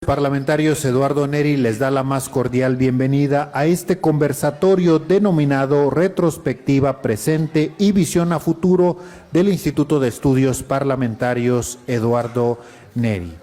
Parlamentarios, Eduardo Neri les da la más cordial bienvenida a este conversatorio denominado Retrospectiva Presente y Visión a Futuro del Instituto de Estudios Parlamentarios Eduardo Neri.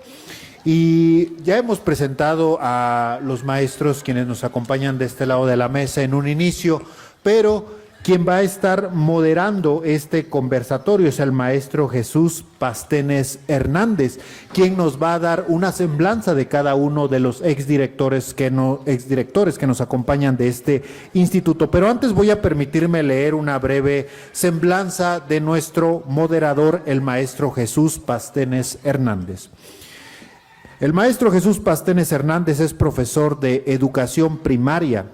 Y ya hemos presentado a los maestros quienes nos acompañan de este lado de la mesa en un inicio, pero quien va a estar moderando este conversatorio es el maestro Jesús Pastenes Hernández, quien nos va a dar una semblanza de cada uno de los exdirectores que nos acompañan de este instituto. Pero antes voy a permitirme leer una breve semblanza de nuestro moderador, el maestro Jesús Pastenes Hernández. El maestro Jesús Pastenes Hernández es profesor de educación primaria,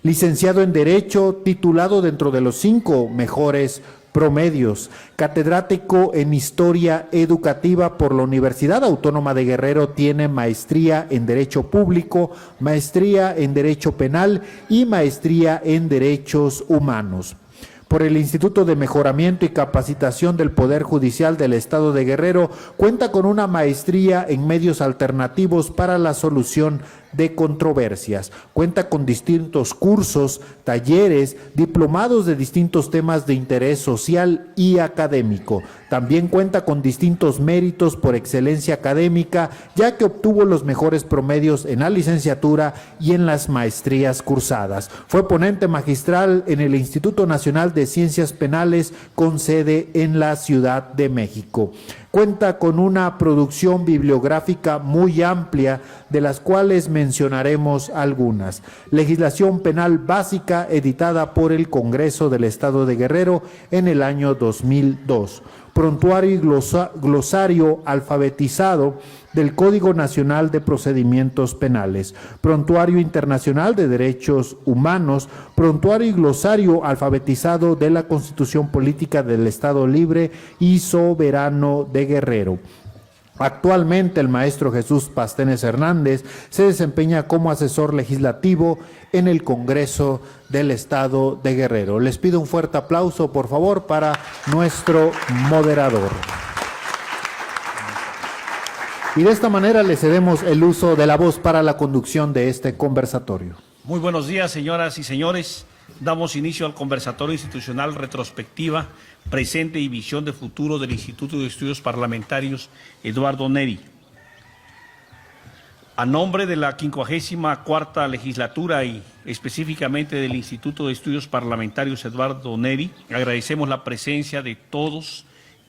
licenciado en Derecho, titulado dentro de los 5 mejores promedios, catedrático en Historia Educativa por la Universidad Autónoma de Guerrero, tiene maestría en Derecho Público, maestría en Derecho Penal y maestría en Derechos Humanos. Por el Instituto de Mejoramiento y Capacitación del Poder Judicial del Estado de Guerrero, cuenta con una maestría en Medios Alternativos para la Solución de Controversias. Cuenta con distintos cursos, talleres, diplomados de distintos temas de interés social y académico. También cuenta con distintos méritos por excelencia académica, ya que obtuvo los mejores promedios en la licenciatura y en las maestrías cursadas. Fue ponente magistral en el Instituto Nacional de Ciencias Penales con sede en la Ciudad de México. Cuenta con una producción bibliográfica muy amplia, de las cuales mencionaremos algunas. Legislación Penal Básica, editada por el Congreso del Estado de Guerrero en el año 2002. Prontuario y glosario alfabetizado del Código Nacional de Procedimientos Penales, Prontuario Internacional de Derechos Humanos, Prontuario y glosario alfabetizado de la Constitución Política del Estado Libre y Soberano de Guerrero. Actualmente el maestro Jesús Pastenes Hernández se desempeña como asesor legislativo en el Congreso del Estado de Guerrero. Les pido un fuerte aplauso, por favor, para nuestro moderador. Y de esta manera le cedemos el uso de la voz para la conducción de este conversatorio. Muy buenos días, señoras y señores. Damos inicio al conversatorio institucional Retrospectiva, Presente y Visión de Futuro del Instituto de Estudios Parlamentarios Eduardo Neri. A nombre de la 54ª legislatura y específicamente del Instituto de Estudios Parlamentarios Eduardo Neri, agradecemos la presencia de todos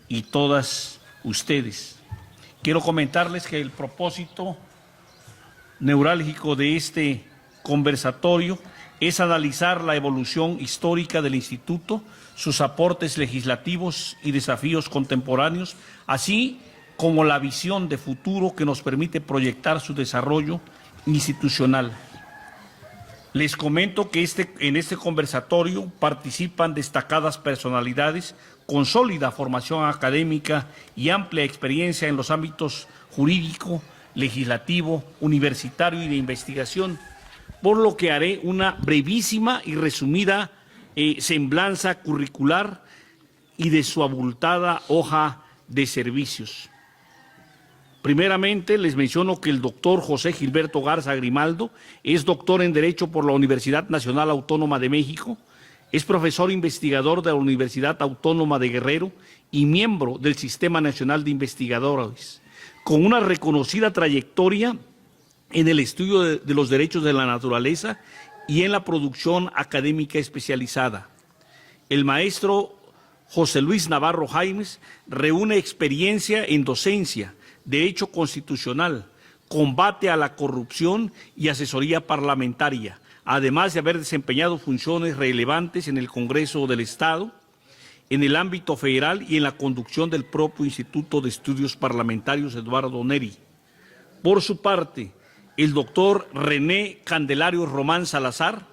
y todas ustedes. Quiero comentarles que el propósito neurálgico de este conversatorio es analizar la evolución histórica del Instituto, sus aportes legislativos y desafíos contemporáneos, así como la visión de futuro que nos permite proyectar su desarrollo institucional. Les comento que en este conversatorio participan destacadas personalidades con sólida formación académica y amplia experiencia en los ámbitos jurídico, legislativo, universitario y de investigación, por lo que haré una brevísima y resumida semblanza curricular y de su abultada hoja de servicios. Primeramente, les menciono que el doctor José Gilberto Garza Grimaldo es doctor en Derecho por la Universidad Nacional Autónoma de México, es profesor investigador de la Universidad Autónoma de Guerrero y miembro del Sistema Nacional de Investigadores, con una reconocida trayectoria en el estudio de los derechos de la naturaleza y en la producción académica especializada. El maestro José Luis Navarro Jaimes reúne experiencia en docencia, derecho constitucional, combate a la corrupción y asesoría parlamentaria, además de haber desempeñado funciones relevantes en el Congreso del Estado, en el ámbito federal y en la conducción del propio Instituto de Estudios Parlamentarios Eduardo Neri. Por su parte, el doctor René Candelario Román Salazar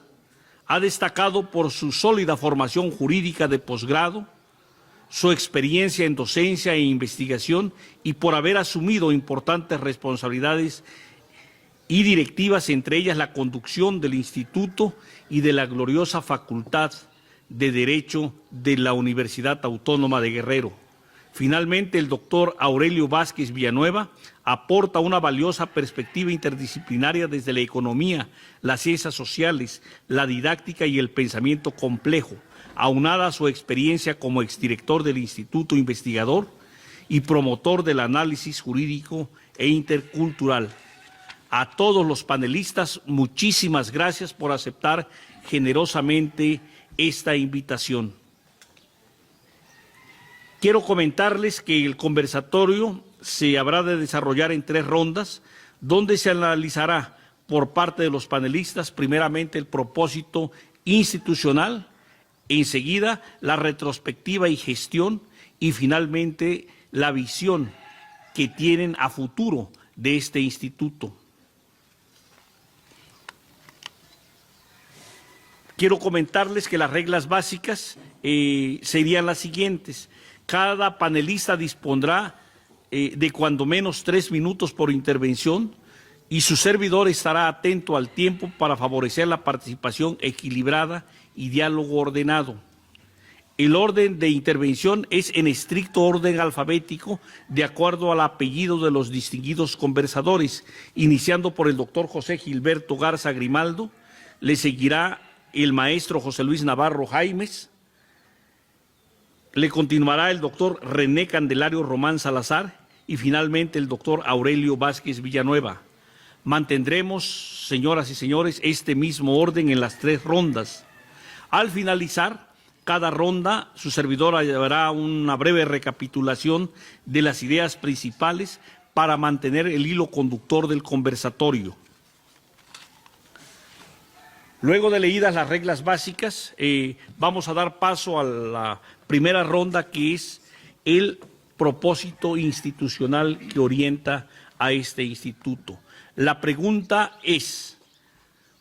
ha destacado por su sólida formación jurídica de posgrado, su experiencia en docencia e investigación y por haber asumido importantes responsabilidades y directivas, entre ellas la conducción del Instituto y de la gloriosa Facultad de Derecho de la Universidad Autónoma de Guerrero. Finalmente, el doctor Aurelio Vázquez Villanueva aporta una valiosa perspectiva interdisciplinaria desde la economía, las ciencias sociales, la didáctica y el pensamiento complejo, aunada a su experiencia como exdirector del Instituto Investigador y promotor del análisis jurídico e intercultural. A todos los panelistas, muchísimas gracias por aceptar generosamente esta invitación. Quiero comentarles que el conversatorio se habrá de desarrollar en 3 rondas, donde se analizará por parte de los panelistas primeramente el propósito institucional, enseguida la retrospectiva y gestión y finalmente la visión que tienen a futuro de este instituto. Quiero comentarles que las reglas básicas serían las siguientes. Cada panelista dispondrá de cuando menos 3 minutos por intervención y su servidor estará atento al tiempo para favorecer la participación equilibrada y diálogo ordenado. El orden de intervención es en estricto orden alfabético de acuerdo al apellido de los distinguidos conversadores, iniciando por el doctor José Gilberto Garza Grimaldo, le seguirá el maestro José Luis Navarro Jaimes, le continuará el doctor René Candelario Román Salazar y finalmente el doctor Aurelio Vázquez Villanueva. Mantendremos, señoras y señores, este mismo orden en las 3 rondas. Al finalizar cada ronda, su servidor hará una breve recapitulación de las ideas principales para mantener el hilo conductor del conversatorio. Luego de leídas las reglas básicas, vamos a dar paso a la primera ronda, que es el propósito institucional que orienta a este instituto. La pregunta es,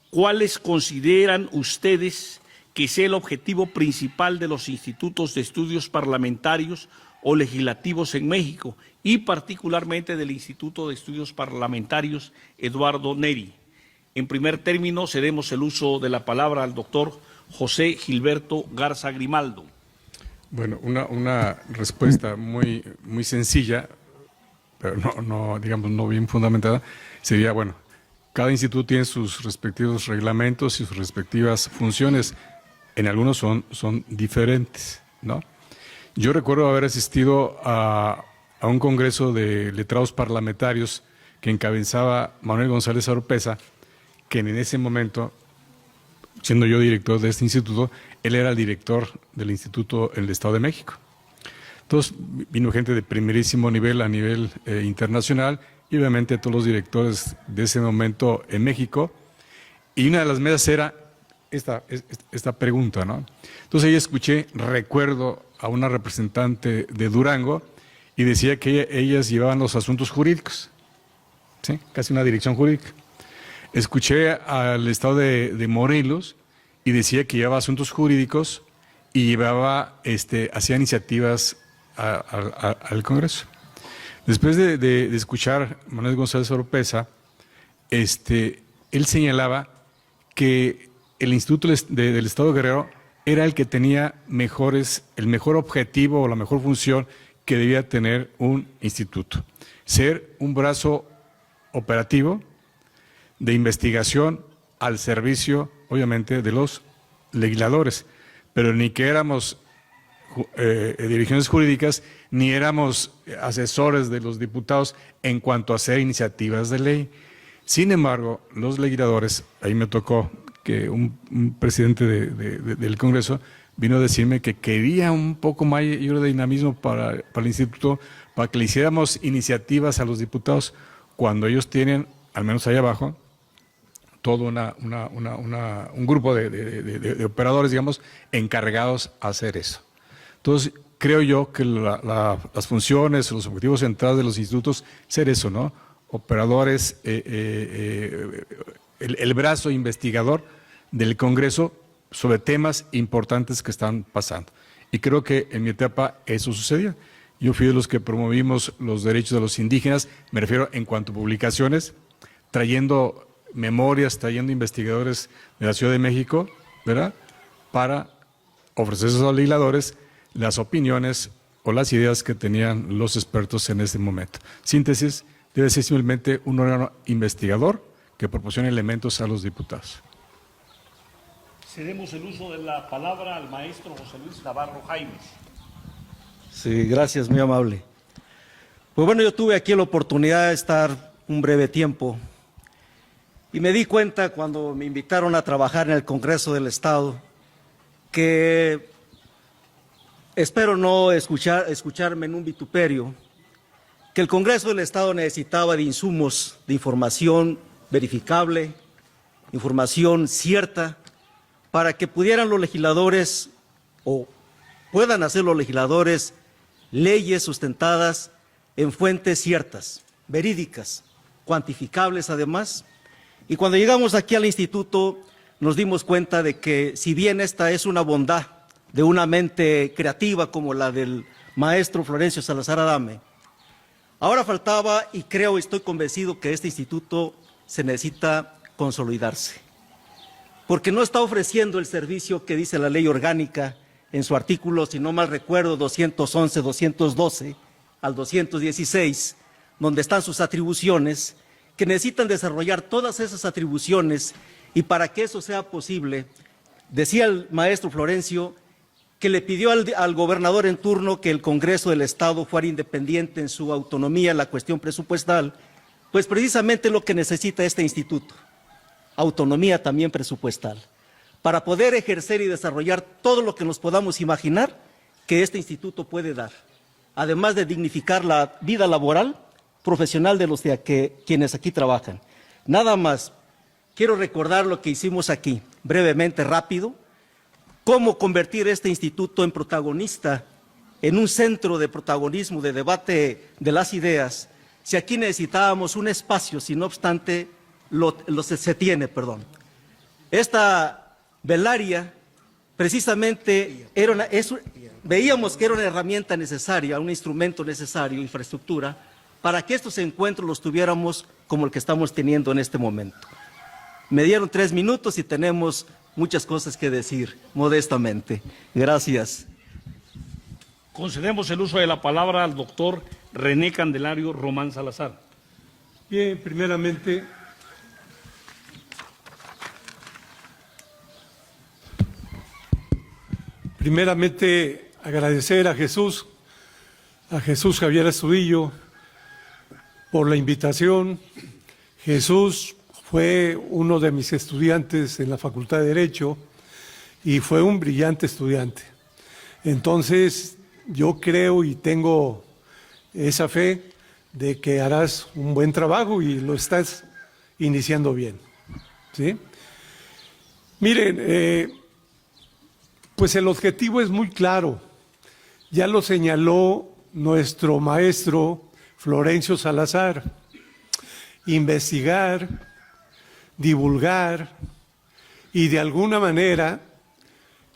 ¿cuáles consideran ustedes que sea el objetivo principal de los institutos de estudios parlamentarios o legislativos en México y particularmente del Instituto de Estudios Parlamentarios Eduardo Neri? En primer término, cedemos el uso de la palabra al doctor José Gilberto Garza Grimaldo. Bueno, una respuesta muy sencilla, pero no bien fundamentada, sería, bueno, cada instituto tiene sus respectivos reglamentos y sus respectivas funciones. En algunos son diferentes, ¿no? Yo recuerdo haber asistido a un congreso de letrados parlamentarios que encabezaba Manuel González Oropeza, que en ese momento, siendo yo director de este instituto, él era el director del instituto en el Estado de México. Entonces vino gente de primerísimo nivel a nivel internacional y obviamente todos los directores de ese momento en México. Y una de las mesas era esta pregunta, ¿no? Entonces ahí recuerdo a una representante de Durango y decía que ellas llevaban los asuntos jurídicos, ¿sí? Casi una dirección jurídica. Escuché al estado de Morelos y decía que llevaba asuntos jurídicos y llevaba, hacía iniciativas al Congreso. Después de escuchar a Manuel González Oropeza, él señalaba que el Instituto del Estado de Guerrero era el que tenía el mejor objetivo o la mejor función que debía tener un instituto. Ser un brazo operativo de investigación al servicio, obviamente, de los legisladores, pero ni que éramos direcciones jurídicas, ni éramos asesores de los diputados en cuanto a hacer iniciativas de ley. Sin embargo, los legisladores, ahí me tocó que un presidente del Congreso vino a decirme que quería un poco mayor de dinamismo para el instituto, para que le hiciéramos iniciativas a los diputados cuando ellos tienen, al menos ahí abajo, todo un grupo de operadores, digamos, encargados a hacer eso. Entonces, creo yo que las funciones, los objetivos centrales de los institutos, ser eso, ¿no? Operadores, el brazo investigador del Congreso sobre temas importantes que están pasando. Y creo que en mi etapa eso sucedió. Yo fui de los que promovimos los derechos de los indígenas, me refiero en cuanto a publicaciones, trayendo memorias, trayendo investigadores de la Ciudad de México, ¿verdad?, para ofrecer a los legisladores las opiniones o las ideas que tenían los expertos en ese momento. Síntesis, debe ser simplemente un órgano investigador que proporcione elementos a los diputados. Cedemos el uso de la palabra al maestro José Luis Navarro Jaimes. Sí, gracias, muy amable. Pues bueno, yo tuve aquí la oportunidad de estar un breve tiempo y me di cuenta cuando me invitaron a trabajar en el Congreso del Estado que espero no escucharme en un vituperio, que el Congreso del Estado necesitaba de insumos, de información verificable, información cierta, para que pudieran los legisladores o puedan hacer los legisladores leyes sustentadas en fuentes ciertas, verídicas, cuantificables además. Y cuando llegamos aquí al instituto nos dimos cuenta de que si bien esta es una bondad de una mente creativa como la del maestro Florencio Salazar Adame, ahora faltaba, y creo y estoy convencido que este instituto se necesita consolidarse, porque no está ofreciendo el servicio que dice la ley orgánica en su artículo, si no mal recuerdo, 211, 212 al 216, donde están sus atribuciones, que necesitan desarrollar todas esas atribuciones, y para que eso sea posible, decía el maestro Florencio, que le pidió al gobernador en turno que el Congreso del Estado fuera independiente en su autonomía en la cuestión presupuestal, pues precisamente lo que necesita este instituto, autonomía también presupuestal, para poder ejercer y desarrollar todo lo que nos podamos imaginar que este instituto puede dar, además de dignificar la vida laboral, profesional de los quienes aquí trabajan. Nada más, quiero recordar lo que hicimos aquí, brevemente, rápido, cómo convertir este instituto en protagonista, en un centro de protagonismo, de debate de las ideas, si aquí necesitábamos un espacio, si no obstante se tiene. Esta velaria precisamente veíamos que era una herramienta necesaria, un instrumento necesario, infraestructura, para que estos encuentros los tuviéramos como el que estamos teniendo en este momento. Me dieron 3 minutos y tenemos muchas cosas que decir, modestamente. Gracias. Concedemos el uso de la palabra al doctor René Candelario Román Salazar. Bien, primeramente agradecer a Jesús Javier Astudillo por la invitación. Jesús fue uno de mis estudiantes en la Facultad de Derecho y fue un brillante estudiante. Entonces, yo creo y tengo esa fe de que harás un buen trabajo y lo estás iniciando bien, ¿sí? Miren, pues el objetivo es muy claro. Ya lo señaló nuestro maestro Florencio Salazar: investigar, divulgar y de alguna manera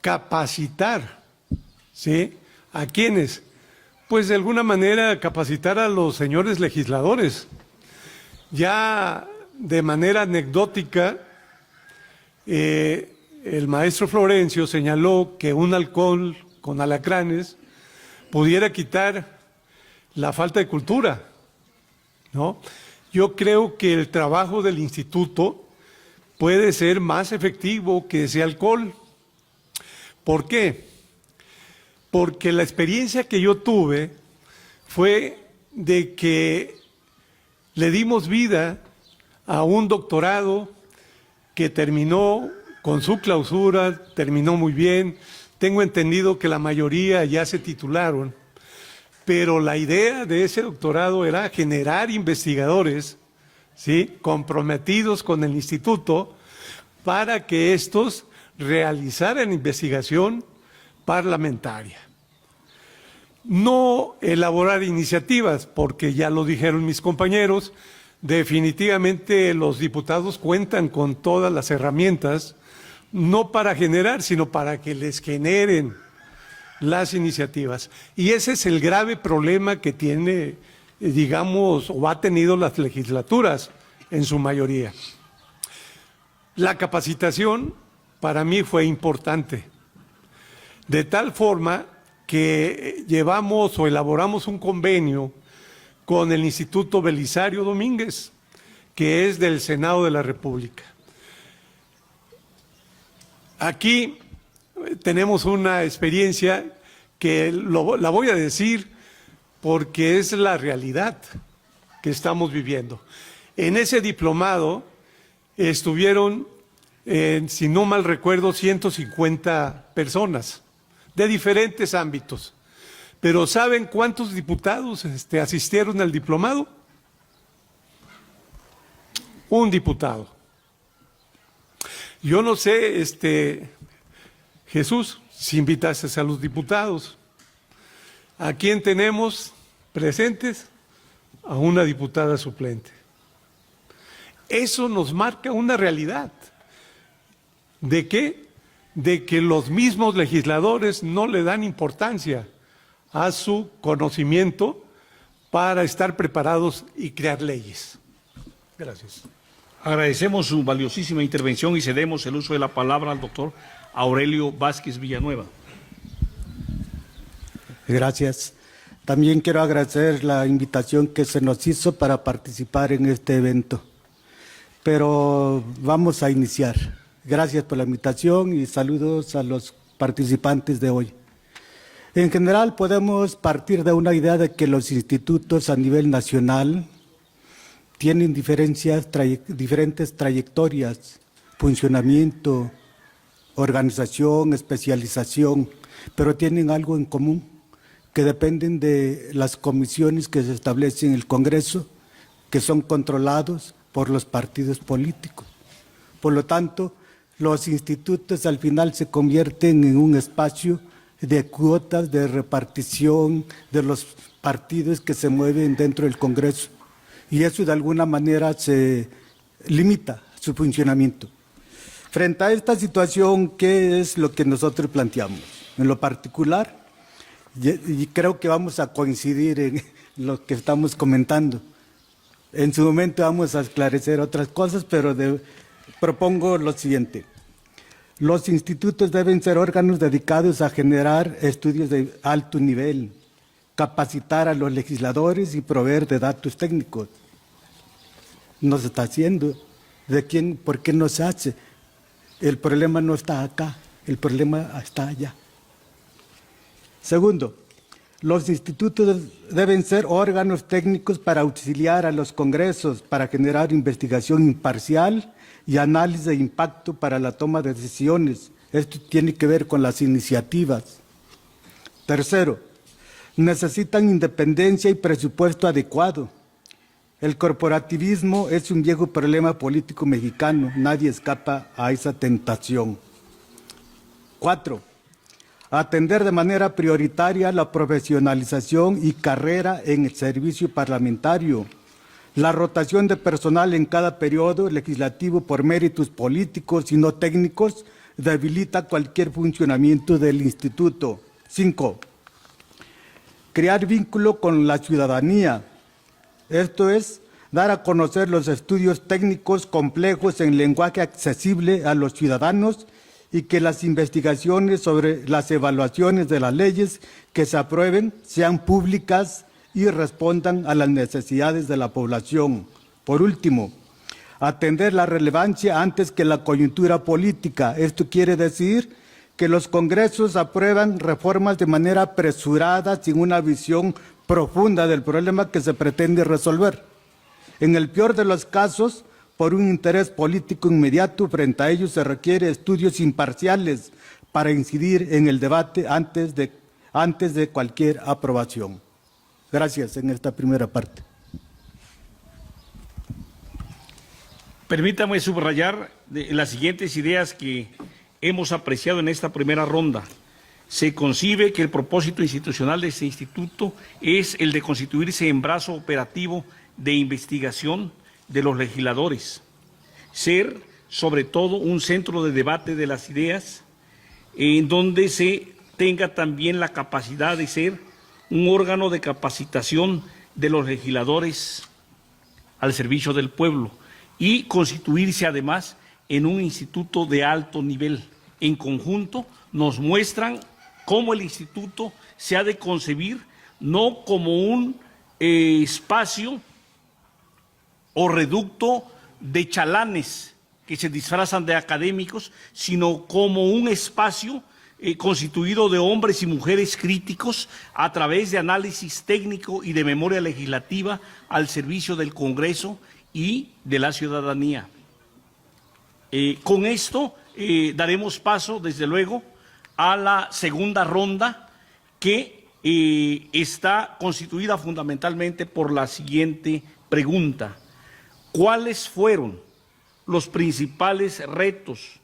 capacitar, ¿sí? ¿A quiénes? Pues de alguna manera capacitar a los señores legisladores. Ya de manera anecdótica, el maestro Florencio señaló que un alcohol con alacranes pudiera quitar la falta de cultura, ¿no? Yo creo que el trabajo del instituto puede ser más efectivo que ese alcohol. ¿Por qué? Porque la experiencia que yo tuve fue de que le dimos vida a un doctorado que terminó con su clausura, terminó muy bien. Tengo entendido que la mayoría ya se titularon, pero la idea de ese doctorado era generar investigadores, ¿sí?, comprometidos con el instituto para que estos realizaran investigación parlamentaria. No elaborar iniciativas, porque ya lo dijeron mis compañeros, definitivamente los diputados cuentan con todas las herramientas, no para generar, sino para que les generen las iniciativas. Y ese es el grave problema que tiene, digamos, o ha tenido las legislaturas en su mayoría. La capacitación para mí fue importante, de tal forma que llevamos o elaboramos un convenio con el Instituto Belisario Domínguez, que es del Senado de la República. Aquí tenemos una experiencia que la voy a decir porque es la realidad que estamos viviendo. En ese diplomado estuvieron, si no mal recuerdo, 150 personas de diferentes ámbitos. Pero ¿saben cuántos diputados asistieron al diplomado? Un diputado. Yo no sé, Jesús, si invitases a los diputados. ¿A quién tenemos presentes? A una diputada suplente. Eso nos marca una realidad. ¿De qué? De que los mismos legisladores no le dan importancia a su conocimiento para estar preparados y crear leyes. Gracias. Agradecemos su valiosísima intervención y cedemos el uso de la palabra al doctor Aurelio Vázquez Villanueva. Gracias. También quiero agradecer la invitación que se nos hizo para participar en este evento. Pero vamos a iniciar. Gracias por la invitación y saludos a los participantes de hoy. En general, podemos partir de una idea de que los institutos a nivel nacional tienen diferentes trayectorias, funcionamiento, organización, especialización, pero tienen algo en común, que dependen de las comisiones que se establecen en el Congreso, que son controlados por los partidos políticos. Por lo tanto, los institutos al final se convierten en un espacio de cuotas de repartición de los partidos que se mueven dentro del Congreso. Y eso de alguna manera se limita su funcionamiento. Frente a esta situación, ¿qué es lo que nosotros planteamos? En lo particular, y creo que vamos a coincidir en lo que estamos comentando. En su momento vamos a esclarecer otras cosas, pero propongo lo siguiente. Los institutos deben ser órganos dedicados a generar estudios de alto nivel, capacitar a los legisladores y proveer de datos técnicos. No se está haciendo. ¿Por qué no se hace? El problema no está acá, el problema está allá. Segundo, los institutos deben ser órganos técnicos para auxiliar a los congresos, para generar investigación imparcial y análisis de impacto para la toma de decisiones. Esto tiene que ver con las iniciativas. Tercero, necesitan independencia y presupuesto adecuado. El corporativismo es un viejo problema político mexicano, nadie escapa a esa tentación. 4. Atender de manera prioritaria la profesionalización y carrera en el servicio parlamentario. La rotación de personal en cada periodo legislativo por méritos políticos y no técnicos debilita cualquier funcionamiento del instituto. 5. Crear vínculo con la ciudadanía. Esto es, dar a conocer los estudios técnicos complejos en lenguaje accesible a los ciudadanos y que las investigaciones sobre las evaluaciones de las leyes que se aprueben sean públicas y respondan a las necesidades de la población. Por último, atender la relevancia antes que la coyuntura política. Esto quiere decir que los congresos aprueban reformas de manera apresurada, sin una visión profunda del problema que se pretende resolver. En el peor de los casos, por un interés político inmediato, frente a ellos se requiere estudios imparciales para incidir en el debate antes de cualquier aprobación. Gracias en esta primera parte. Permítame subrayar las siguientes ideas que hemos apreciado en esta primera ronda. Se concibe que el propósito institucional de este instituto es el de constituirse en brazo operativo de investigación de los legisladores, ser sobre todo un centro de debate de las ideas, en donde se tenga también la capacidad de ser un órgano de capacitación de los legisladores al servicio del pueblo y constituirse además en un instituto de alto nivel. En conjunto nos muestran cómo el instituto se ha de concebir no como un espacio o reducto de chalanes que se disfrazan de académicos, sino como un espacio constituido de hombres y mujeres críticos a través de análisis técnico y de memoria legislativa al servicio del Congreso y de la ciudadanía. Con esto daremos paso, desde luego, a la segunda ronda, que está constituida fundamentalmente por la siguiente pregunta: ¿cuáles fueron los principales retos,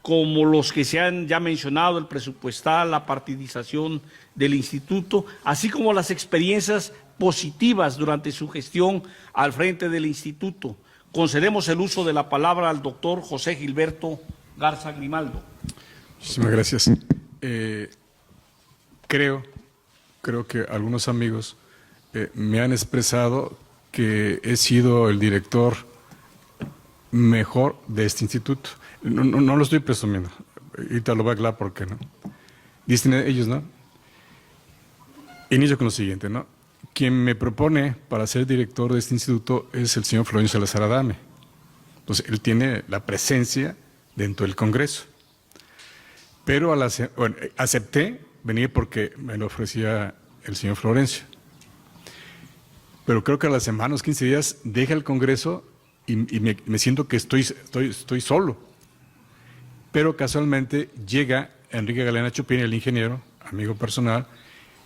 como los que se han ya mencionado, el presupuestal, la partidización del instituto, así como las experiencias positivas durante su gestión al frente del instituto? Concedemos el uso de la palabra al doctor José Gilberto Garza Grimaldo. Muchísimas gracias. Creo que algunos amigos me han expresado que he sido el director mejor de este instituto. No lo estoy presumiendo. Ahorita lo voy a aclarar por qué, ¿no? Dicen ellos, ¿no? Inicio con lo siguiente, ¿no? Quien me propone para ser director de este instituto es el señor Florencio Salazar Adame. Entonces, él tiene la presencia dentro del Congreso. Pero acepté venir porque me lo ofrecía el señor Florencio. Pero creo que a las semanas, 15 días, deja el Congreso y me siento que estoy solo. Pero casualmente llega Enrique Galena Chopin, el ingeniero, amigo personal,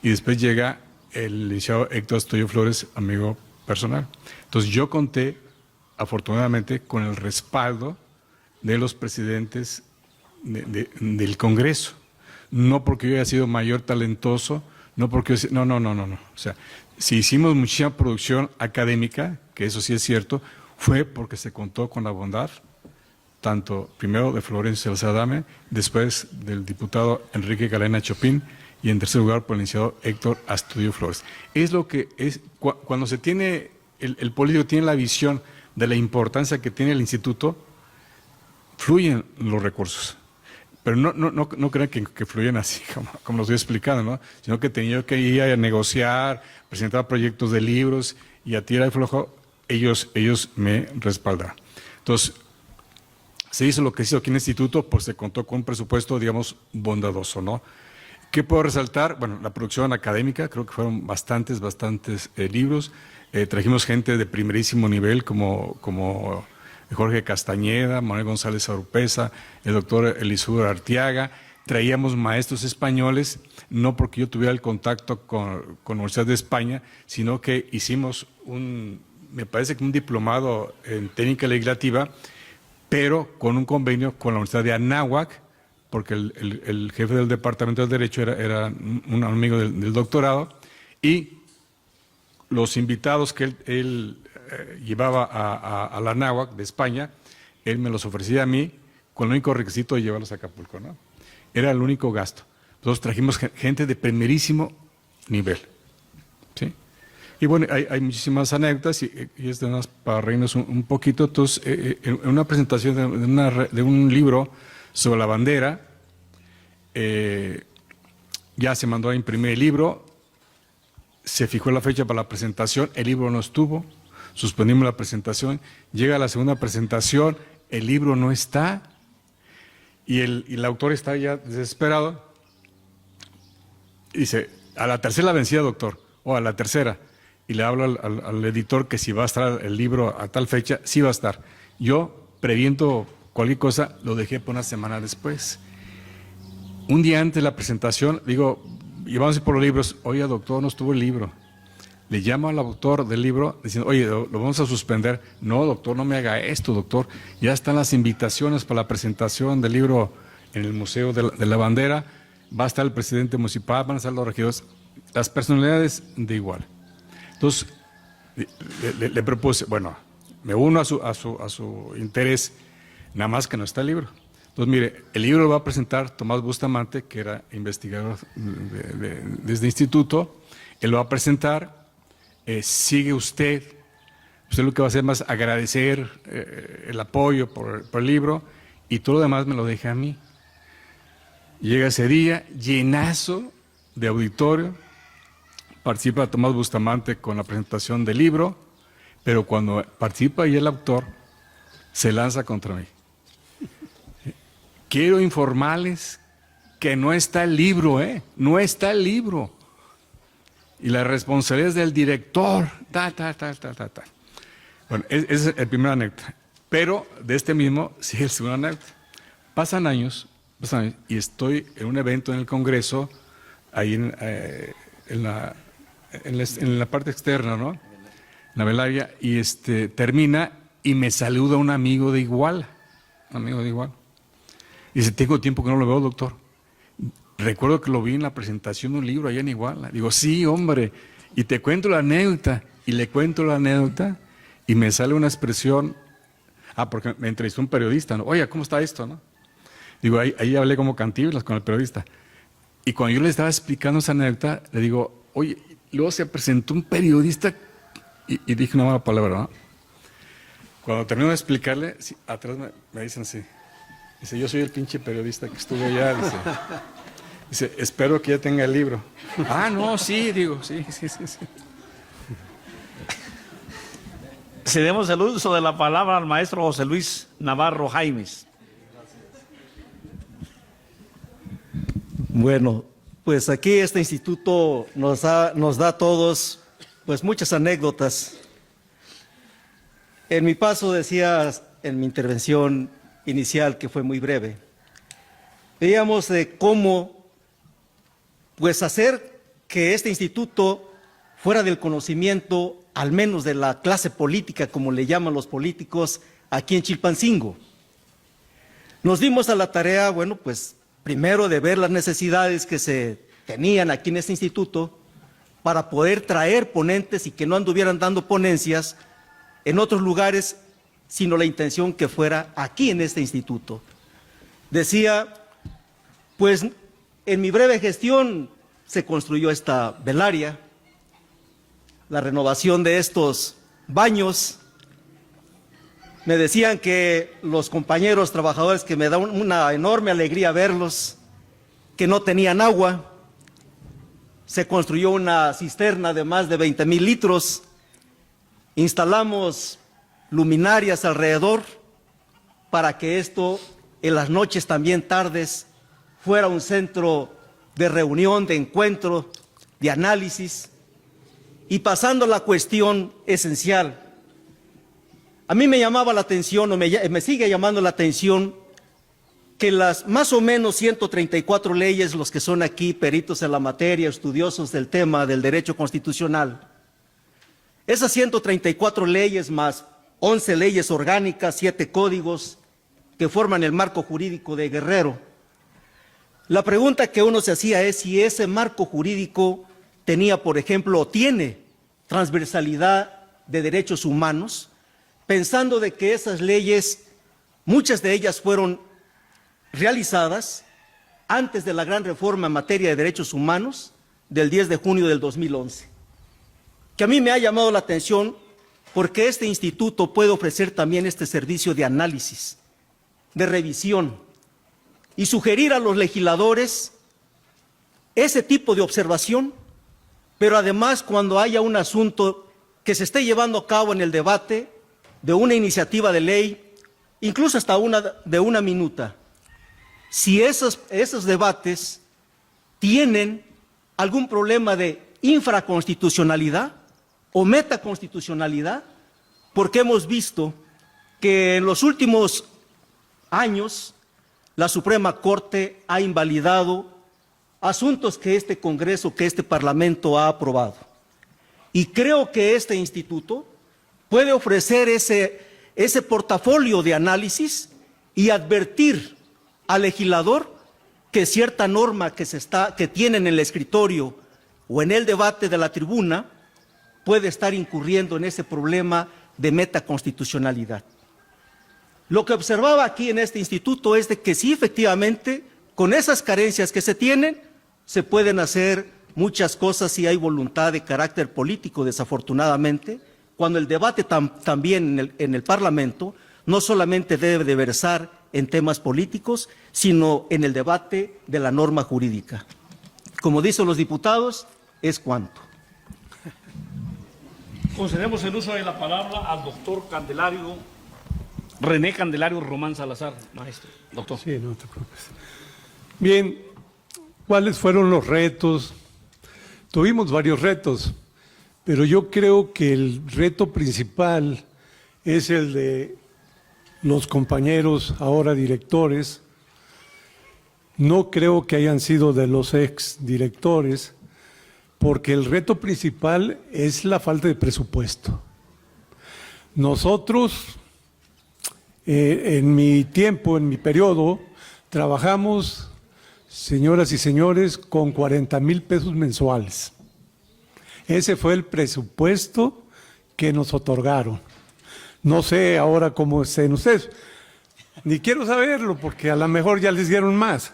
y después llega el licenciado Héctor Astudillo Flores, amigo personal. Entonces yo conté, afortunadamente, con el respaldo de los presidentes del Congreso. No porque yo haya sido mayor talentoso, no porque yo... No. O sea, si hicimos muchísima producción académica, que eso sí es cierto, fue porque se contó con la bondad, tanto primero de Florencio Salazar Adame, después del diputado Enrique Galena Chopin, y en tercer lugar por el licenciado Héctor Astudillo Flores. Es lo que es, cuando se tiene, el político tiene la visión de la importancia que tiene el instituto, fluyen los recursos. Pero no crean que fluyen así, como lo estoy explicando, ¿no? Sino que tenía que ir a negociar, presentar proyectos de libros, y a tira y flojo, ellos me respaldaron. Entonces, se hizo lo que se hizo aquí en el instituto, pues se contó con un presupuesto, digamos, bondadoso, ¿no? ¿Qué puedo resaltar? Bueno, la producción académica, creo que fueron bastantes libros. Trajimos gente de primerísimo nivel, como Jorge Castañeda, Manuel González Arupeza, el doctor Elisur Arteaga. Traíamos maestros españoles, no porque yo tuviera el contacto con la Universidad de España, sino que hicimos me parece que un diplomado en técnica legislativa, pero con un convenio con la Universidad de Anáhuac, porque el jefe del Departamento de Derecho era un amigo del doctorado, y los invitados que él llevaba a la Anáhuac de España, él me los ofrecía a mí con el único requisito de llevarlos a Acapulco, ¿no? Era el único gasto. Entonces trajimos gente de primerísimo nivel, ¿sí? Y bueno, hay muchísimas anécdotas y es de para reírnos un poquito. Entonces, en una presentación de un libro sobre la bandera, ya se mandó a imprimir el libro, se fijó la fecha para la presentación, el libro no estuvo, suspendimos la presentación, llega la segunda presentación, el libro no está, y el autor está ya desesperado, y dice, a la tercera vencida, doctor, o a la tercera, y le habla al editor que si va a estar el libro a tal fecha, sí va a estar. Yo, previendo cualquier cosa, lo dejé por una semana después. Un día antes de la presentación, digo, y vamos a ir por los libros. Oye, doctor, no estuvo el libro. Le llamo al autor del libro diciendo, oye, lo vamos a suspender. No, doctor, no me haga esto, doctor. Ya están las invitaciones para la presentación del libro en el Museo de la Bandera. Va a estar el presidente municipal, van a estar los regidores, las personalidades de igual. Entonces, le propuse, bueno, me uno a su interés, nada más que no está el libro. Entonces, mire, el libro lo va a presentar Tomás Bustamante, que era investigador de este instituto. Él lo va a presentar, sigue usted lo que va a hacer más agradecer el apoyo por el libro, y todo lo demás me lo deja a mí. Llega ese día, llenazo de auditorio, participa Tomás Bustamante con la presentación del libro, pero cuando participa ahí el autor, se lanza contra mí. Quiero informarles que no está el libro, no está el libro. Y la responsabilidad es del director, tal. Bueno, esa es el primer anécdota. Pero de este mismo sigue el segundo anécdota. Pasan años, y estoy en un evento en el Congreso, ahí en la parte externa, ¿no? En la velaria, y termina y me saluda un amigo de Iguala. Y dice, tengo tiempo que no lo veo, doctor. Recuerdo que lo vi en la presentación de un libro allá en Iguala. Digo, sí, hombre, y te cuento la anécdota, y le cuento la anécdota, y me sale una expresión, porque me entrevistó un periodista, ¿no? Oye, ¿cómo está esto, no? Digo, ahí hablé como Cantinflas con el periodista. Y cuando yo le estaba explicando esa anécdota, le digo, oye, luego se presentó un periodista, y dije una mala palabra, ¿no? Cuando termino de explicarle, sí, atrás me dicen así. Dice, yo soy el pinche periodista que estuve allá, dice, espero que ya tenga el libro. No, sí, digo, sí. Cedemos el uso de la palabra al maestro José Luis Navarro Jaimes. Bueno, pues aquí este instituto nos da a todos pues muchas anécdotas. En mi paso decía en mi intervención inicial, que fue muy breve, veíamos de cómo pues hacer que este instituto fuera del conocimiento, al menos de la clase política, como le llaman los políticos aquí en Chilpancingo. Nos dimos a la tarea, bueno, pues primero de ver las necesidades que se tenían aquí en este instituto para poder traer ponentes y que no anduvieran dando ponencias en otros lugares, sino la intención que fuera aquí en este instituto. Decía, pues en mi breve gestión se construyó esta velaria, la renovación de estos baños. Me decían que los compañeros trabajadores, que me da una enorme alegría verlos, que no tenían agua. Se construyó una cisterna de más de 20,000 litros, instalamos luminarias alrededor para que esto en las noches, también tardes, fuera un centro de reunión, de encuentro, de análisis. Y pasando a la cuestión esencial, a mí me llamaba la atención, o me sigue llamando la atención, que las más o menos 134 leyes, los que son aquí peritos en la materia, estudiosos del tema del derecho constitucional, esas 134 leyes más 11 leyes orgánicas, 7 códigos que forman el marco jurídico de Guerrero. La pregunta que uno se hacía es si ese marco jurídico tenía, por ejemplo, o tiene transversalidad de derechos humanos, pensando de que esas leyes, muchas de ellas fueron realizadas antes de la gran reforma en materia de derechos humanos del 10 de junio del 2011, que a mí me ha llamado la atención porque este instituto puede ofrecer también este servicio de análisis, de revisión, y sugerir a los legisladores ese tipo de observación, pero además cuando haya un asunto que se esté llevando a cabo en el debate de una iniciativa de ley, incluso hasta de una minuta, si esos debates tienen algún problema de infraconstitucionalidad o metaconstitucionalidad, porque hemos visto que en los últimos años la Suprema Corte ha invalidado asuntos que este Congreso, que este Parlamento ha aprobado. Y creo que este instituto puede ofrecer ese portafolio de análisis y advertir al legislador que cierta norma que tiene en el escritorio o en el debate de la tribuna puede estar incurriendo en ese problema de metaconstitucionalidad. Lo que observaba aquí en este instituto es de que sí, efectivamente, con esas carencias que se tienen, se pueden hacer muchas cosas si hay voluntad de carácter político, desafortunadamente, cuando el debate también en el Parlamento no solamente debe de versar en temas políticos, sino en el debate de la norma jurídica. Como dicen los diputados, es cuanto. Concedemos el uso de la palabra al doctor René Candelario Román Salazar, maestro. Doctor. Sí, no te preocupes. Bien, ¿cuáles fueron los retos? Tuvimos varios retos, pero yo creo que el reto principal es el de los compañeros ahora directores. No creo que hayan sido de los ex directores, porque el reto principal es la falta de presupuesto. Nosotros, en mi tiempo, en mi periodo, trabajamos, señoras y señores, con 40,000 pesos mensuales. Ese fue el presupuesto que nos otorgaron. No sé ahora cómo estén ustedes, ni quiero saberlo, porque a lo mejor ya les dieron más,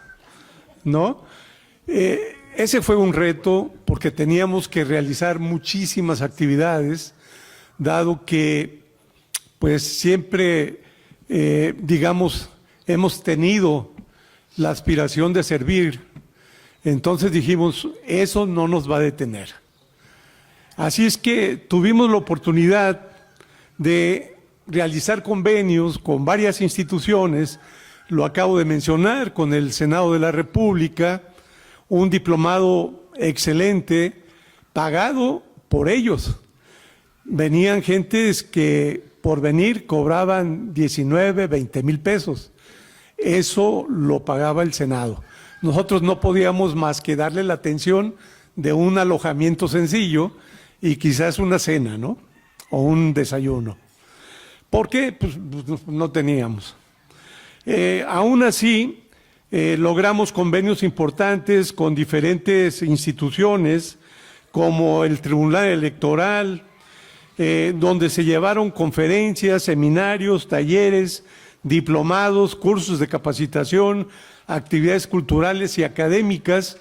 ¿no? Ese fue un reto porque teníamos que realizar muchísimas actividades, dado que pues siempre, digamos, hemos tenido la aspiración de servir. Entonces dijimos, eso no nos va a detener. Así es que tuvimos la oportunidad de realizar convenios con varias instituciones, lo acabo de mencionar, con el Senado de la República, un diplomado excelente, pagado por ellos. Venían gentes que por venir cobraban 19, 20 mil pesos. Eso lo pagaba el Senado. Nosotros no podíamos más que darle la atención de un alojamiento sencillo y quizás una cena, ¿no? O un desayuno. ¿Por qué? Pues no teníamos. Aún así, logramos convenios importantes con diferentes instituciones, como el Tribunal Electoral, donde se llevaron conferencias, seminarios, talleres, diplomados, cursos de capacitación, actividades culturales y académicas,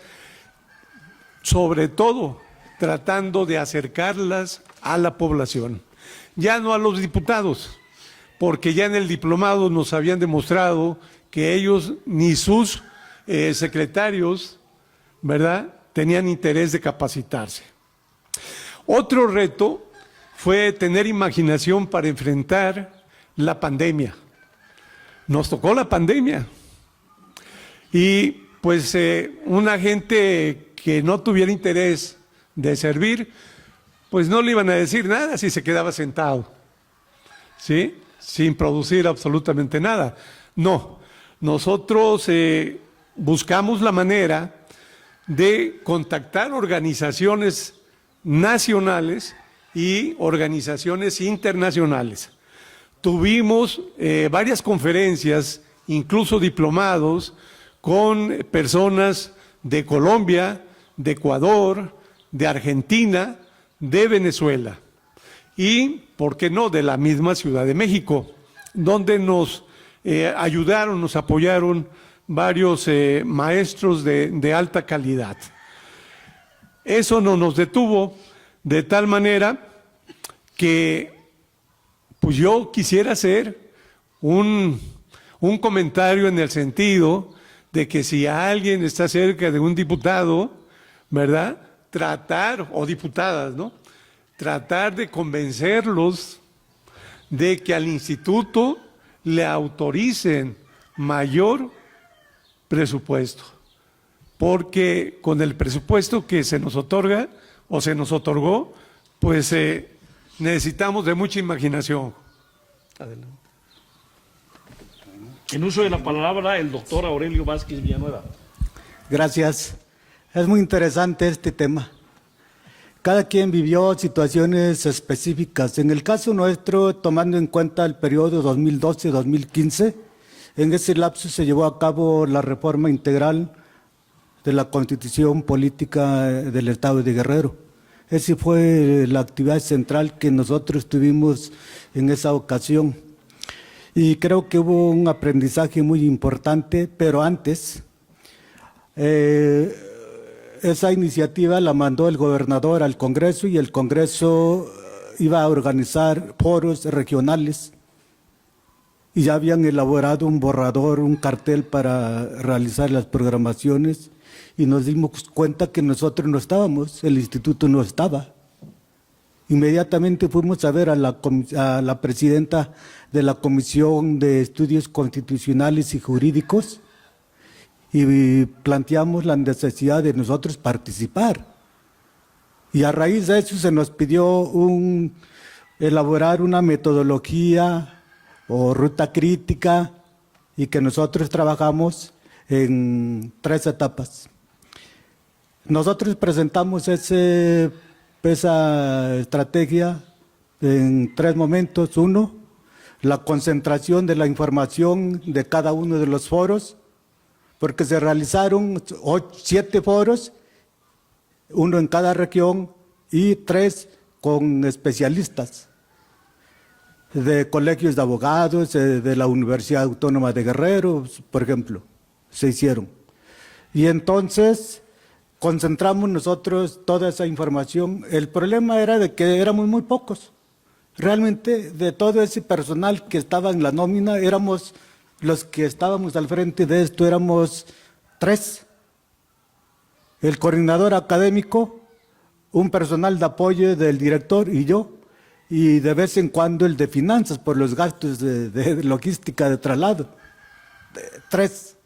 sobre todo tratando de acercarlas a la población. Ya no a los diputados, porque ya en el diplomado nos habían demostrado que ellos ni sus secretarios, ¿verdad?, tenían interés de capacitarse. Otro reto fue tener imaginación para enfrentar la pandemia. Nos tocó la pandemia y pues una gente que no tuviera interés de servir, pues no le iban a decir nada si se quedaba sentado, ¿sí?, sin producir absolutamente nada. No, nosotros buscamos la manera de contactar organizaciones nacionales y organizaciones internacionales. Tuvimos varias conferencias, incluso diplomados, con personas de Colombia, de Ecuador, de Argentina, de Venezuela y, ¿por qué no?, de la misma Ciudad de México, donde nos ayudaron, nos apoyaron varios maestros de alta calidad. Eso no nos detuvo, de tal manera que pues yo quisiera hacer un comentario en el sentido de que si alguien está cerca de un diputado, ¿verdad?, tratar, o diputadas, ¿no?, tratar de convencerlos de que al instituto le autoricen mayor presupuesto, porque con el presupuesto que se nos otorga o se nos otorgó, pues necesitamos de mucha imaginación. Adelante. En uso de la palabra, el doctor Aurelio Vázquez Villanueva. Gracias. Es muy interesante este tema. Cada quien vivió situaciones específicas. En el caso nuestro, tomando en cuenta el periodo 2012-2015, en ese lapso se llevó a cabo la reforma integral de la Constitución Política del Estado de Guerrero. Esa fue la actividad central que nosotros tuvimos en esa ocasión. Y creo que hubo un aprendizaje muy importante, pero antes, esa iniciativa la mandó el gobernador al Congreso y el Congreso iba a organizar foros regionales y ya habían elaborado un borrador, un cartel para realizar las programaciones, y nos dimos cuenta que nosotros no estábamos, el instituto no estaba. Inmediatamente fuimos a ver a la presidenta de la Comisión de Estudios Constitucionales y Jurídicos y planteamos la necesidad de nosotros participar. Y a raíz de eso se nos pidió elaborar una metodología o ruta crítica, y que nosotros trabajamos en 3 etapas. Nosotros presentamos esa estrategia en 3 momentos. 1, la concentración de la información de cada uno de los foros, porque se realizaron 7 foros, 1 en cada región y 3 con especialistas de colegios de abogados, de la Universidad Autónoma de Guerrero, por ejemplo, se hicieron. Y entonces concentramos nosotros toda esa información. El problema era de que éramos muy pocos. Realmente, de todo ese personal que estaba en la nómina, éramos los que estábamos al frente de esto, éramos 3. El coordinador académico, un personal de apoyo del director y yo, y de vez en cuando el de finanzas por los gastos de logística de traslado. 3.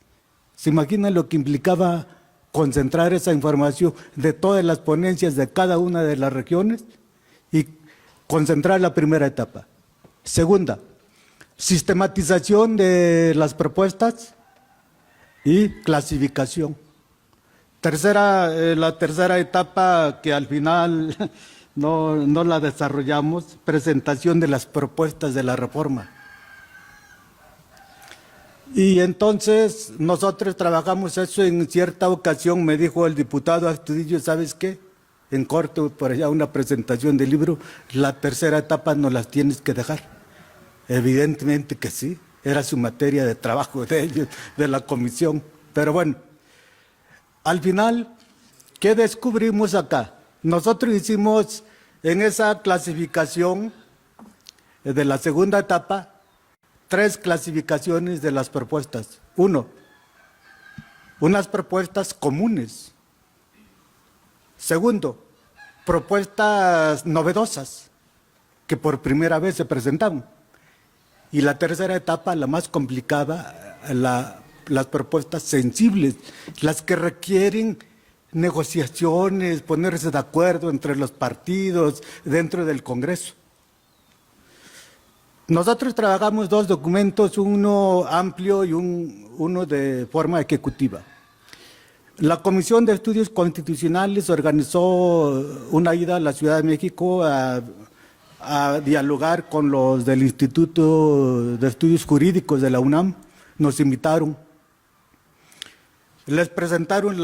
¿Se imaginan lo que implicaba concentrar esa información de todas las ponencias de cada una de las regiones y concentrar la primera etapa? Segunda, sistematización de las propuestas y clasificación. La tercera etapa, que al final no la desarrollamos, presentación de las propuestas de la reforma. Y entonces nosotros trabajamos eso. En cierta ocasión me dijo el diputado Astudillo, ¿sabes qué? En corto, por allá una presentación del libro, la tercera etapa no las tienes que dejar. Evidentemente que sí, era su materia de trabajo de ellos, de la comisión. Pero bueno, al final, ¿qué descubrimos acá? Nosotros hicimos en esa clasificación de la segunda etapa 3 clasificaciones de las propuestas. 1, unas propuestas comunes. Segundo, propuestas novedosas que por primera vez se presentaron. Y la tercera etapa, la más complicada, las propuestas sensibles, las que requieren negociaciones, ponerse de acuerdo entre los partidos dentro del Congreso. Nosotros trabajamos 2 documentos, uno amplio y uno de forma ejecutiva. La Comisión de Estudios Constitucionales organizó una ida a la Ciudad de México a dialogar con los del Instituto de Estudios Jurídicos de la UNAM. Nos invitaron. Les presentaron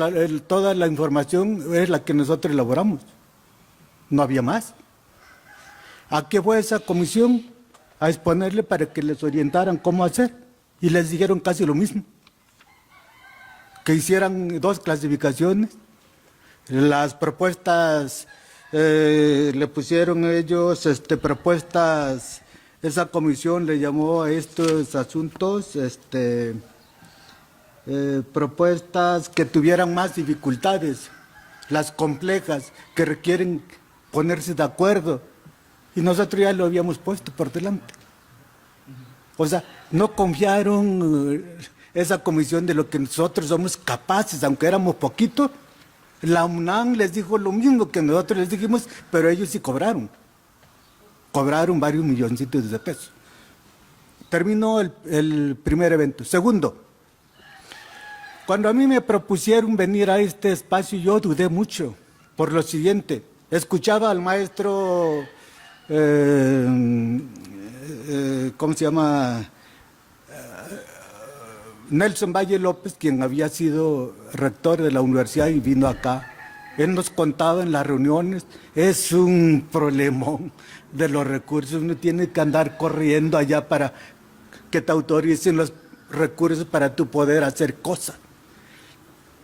toda la información, es la que nosotros elaboramos. No había más. ¿A qué fue esa comisión? A exponerle para que les orientaran cómo hacer. Y les dijeron casi lo mismo. Que hicieran 2 clasificaciones. Las propuestas, le pusieron ellos propuestas, esa comisión le llamó a estos asuntos, propuestas que tuvieran más dificultades, las complejas, que requieren ponerse de acuerdo. Y nosotros ya lo habíamos puesto por delante. O sea, no confiaron esa comisión de lo que nosotros somos capaces, aunque éramos poquitos. La UNAM les dijo lo mismo que nosotros les dijimos, pero ellos sí cobraron. Cobraron varios milloncitos de pesos. Terminó el primer evento. Segundo, cuando a mí me propusieron venir a este espacio, yo dudé mucho, por lo siguiente. Escuchaba al maestro, ¿cómo se llama? Nelson Valle López, quien había sido rector de la universidad y vino acá. Él nos contaba en las reuniones, es un problemón de los recursos. Uno tiene que andar corriendo allá para que te autoricen los recursos para tu poder hacer cosas.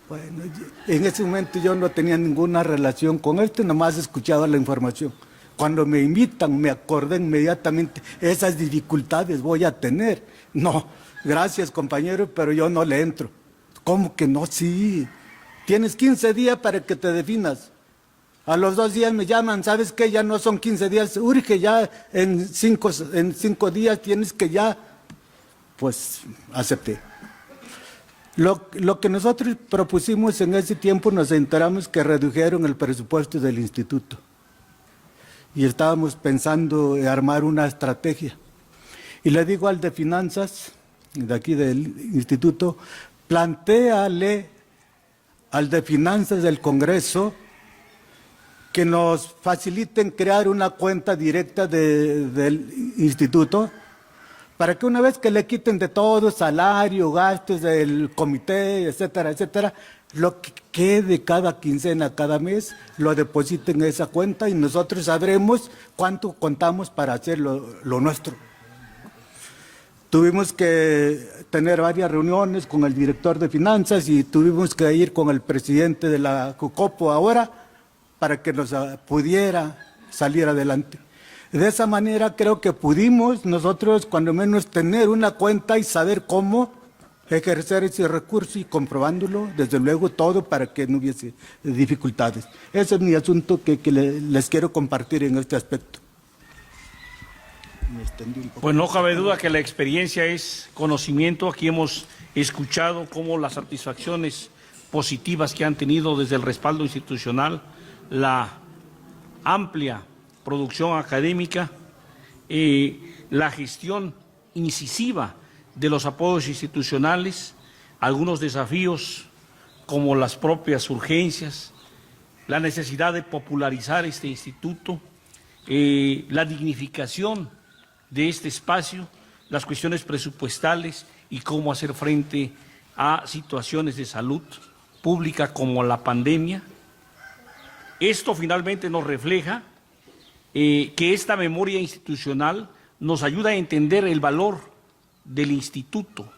Bueno, en ese momento yo no tenía ninguna relación con esto, nomás escuchaba la información. Cuando me invitan, me acordé inmediatamente, esas dificultades voy a tener. No, gracias compañero, pero yo no le entro. ¿Cómo que no? Sí, tienes 15 días para que te definas. A los 2 días me llaman, ¿sabes qué? Ya no son 15 días, urge ya en 5 días tienes que ya, pues acepté. Lo que nosotros propusimos en ese tiempo, nos enteramos que redujeron el presupuesto del instituto. Y estábamos pensando en armar una estrategia. Y le digo al de finanzas, de aquí del instituto, plantéale al de finanzas del Congreso que nos faciliten crear una cuenta directa del instituto para que una vez que le quiten de todo, salario, gastos del comité, etcétera, etcétera, lo que quede cada quincena, cada mes, lo depositen en esa cuenta y nosotros sabremos cuánto contamos para hacer lo nuestro. Tuvimos que tener varias reuniones con el director de finanzas y tuvimos que ir con el presidente de la CUCOPO ahora para que nos pudiera salir adelante. De esa manera creo que pudimos nosotros cuando menos tener una cuenta y saber cómo ejercer ese recurso y comprobándolo, desde luego todo para que no hubiese dificultades. Ese es mi asunto que les quiero compartir en este aspecto. Pues no cabe duda que la experiencia es conocimiento. Aquí hemos escuchado cómo las satisfacciones positivas que han tenido desde el respaldo institucional, la amplia producción académica, la gestión incisiva de los apoyos institucionales, algunos desafíos como las propias urgencias, la necesidad de popularizar este instituto, la dignificación de este espacio, las cuestiones presupuestales y cómo hacer frente a situaciones de salud pública como la pandemia. Esto finalmente nos refleja que esta memoria institucional nos ayuda a entender el valor del instituto,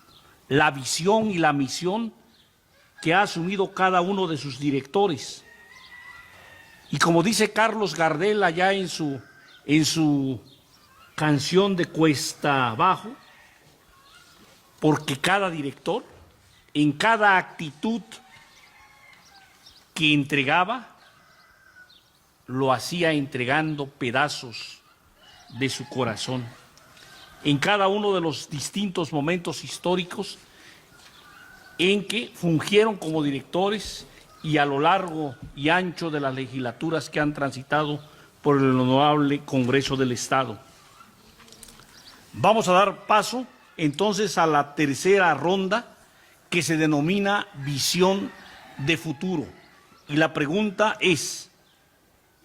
la visión y la misión que ha asumido cada uno de sus directores. Y como dice Carlos Gardel allá en su canción de Cuesta Abajo, porque cada director, en cada actitud que entregaba, lo hacía entregando pedazos de su corazón. En cada uno de los distintos momentos históricos en que fungieron como directores y a lo largo y ancho de las legislaturas que han transitado por el honorable Congreso del Estado. Vamos a dar paso entonces a la tercera ronda que se denomina visión de futuro. Y la pregunta es,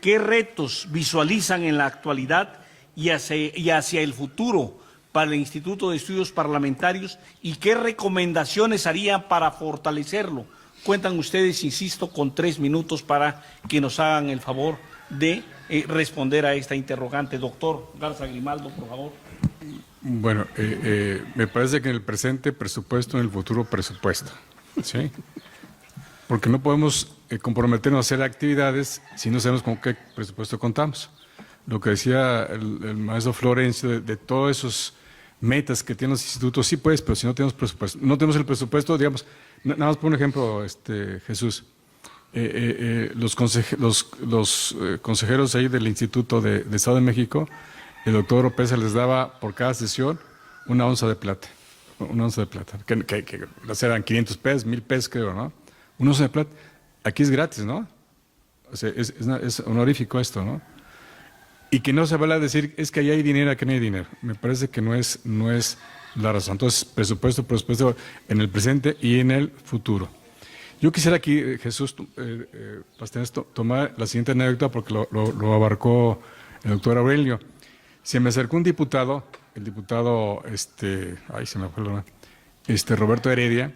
¿qué retos visualizan en la actualidad y hacia el futuro para el Instituto de Estudios Parlamentarios y qué recomendaciones harían para fortalecerlo? Cuentan ustedes, insisto, con 3 minutos para que nos hagan el favor de responder a esta interrogante. Doctor Garza Grimaldo, por favor. Bueno, me parece que en el presente presupuesto, en el futuro presupuesto, ¿sí? Porque no podemos comprometernos a hacer actividades si no sabemos con qué presupuesto contamos. Lo que decía el maestro Florencio de todos esos metas que tienen los institutos, sí pues, pero si no tenemos presupuesto, no tenemos el presupuesto, digamos, nada más por un ejemplo, Jesús, los consejeros ahí del Instituto de Estado de México, el doctor Oropesa les daba por cada sesión una onza de plata, que eran 500 pesos, 1000 pesos creo, ¿no? Una onza de plata, aquí es gratis, ¿no? O sea, es honorífico esto, ¿no? Y que no se vale a decir, es que allá hay dinero, aquí no hay dinero. Me parece que no es la razón. Entonces, presupuesto en el presente y en el futuro. Yo quisiera aquí, Jesús Pastenes, tomar la siguiente anécdota porque lo abarcó el doctor Aurelio. Se me acercó un diputado, el diputado, ay, se me fue el nombre, Roberto Heredia.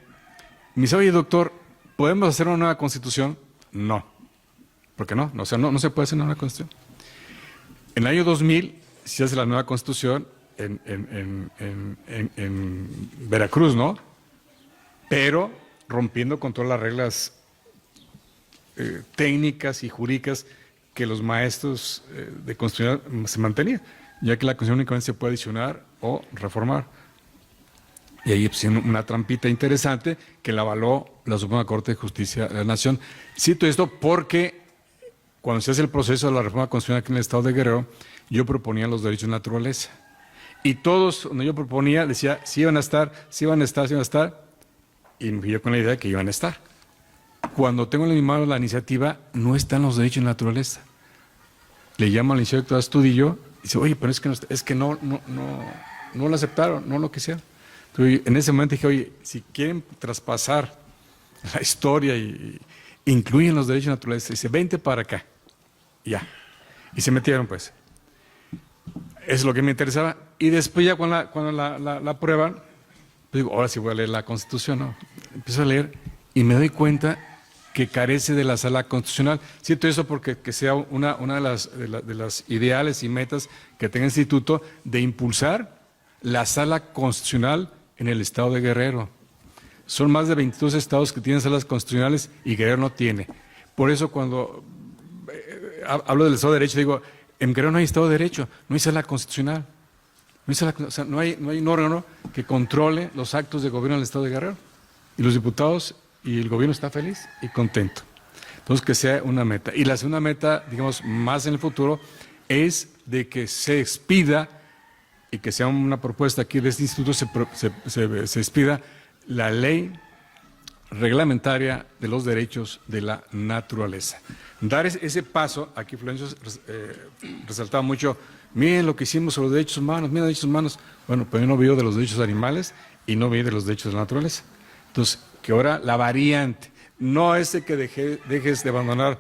Me dice, oye, doctor, ¿podemos hacer una nueva constitución? No. ¿Por qué no? O sea, no se puede hacer una nueva constitución. En el año 2000 se hace la nueva constitución en Veracruz, ¿no? Pero rompiendo con todas las reglas técnicas y jurídicas que los maestros de constitucional se mantenían, ya que la Constitución únicamente se puede adicionar o reformar. Y ahí pusieron una trampita interesante que la avaló la Suprema Corte de Justicia de la Nación. Cito esto porque cuando se hace el proceso de la reforma constitucional aquí en el Estado de Guerrero, yo proponía los derechos de naturaleza. Y todos, cuando yo proponía, decía, si iban a estar, si iban a estar, si iban a estar, y me yo con la idea de que iban a estar. Cuando tengo en mi mano la iniciativa, no están los derechos de naturaleza. Le llamo al licenciado Astudillo y dice, oye, pero es que no lo aceptaron, no lo quisieron. Entonces, en ese momento dije, oye, si quieren traspasar la historia y incluyen los derechos de naturaleza, dice, vente para acá. Ya. Y se metieron, pues. Eso es lo que me interesaba. Y después ya cuando la aprueban, digo, ahora sí voy a leer la Constitución, ¿no? Empiezo a leer y me doy cuenta que carece de la sala constitucional. Siento eso porque que sea una de las ideales y metas que tenga el instituto de impulsar la sala constitucional en el estado de Guerrero. Son más de 22 estados que tienen salas constitucionales y Guerrero no tiene. Por eso cuando hablo del estado de derecho digo, en Guerrero no hay estado de derecho, no hay sala constitucional. No hay un órgano que controle los actos de gobierno del estado de Guerrero. Y los diputados y el gobierno está feliz y contento. Entonces, que sea una meta. Y la segunda meta, digamos, más en el futuro, es de que se expida y que sea una propuesta aquí de este instituto, se expida la ley reglamentaria de los derechos de la naturaleza. Dar ese paso, aquí Florencio resaltaba mucho, miren lo que hicimos sobre los derechos humanos, miren los derechos humanos. Bueno, pero yo no veo de los derechos animales y no veo de los derechos de la naturaleza. Entonces, que ahora la variante, no es de que dejes de abandonar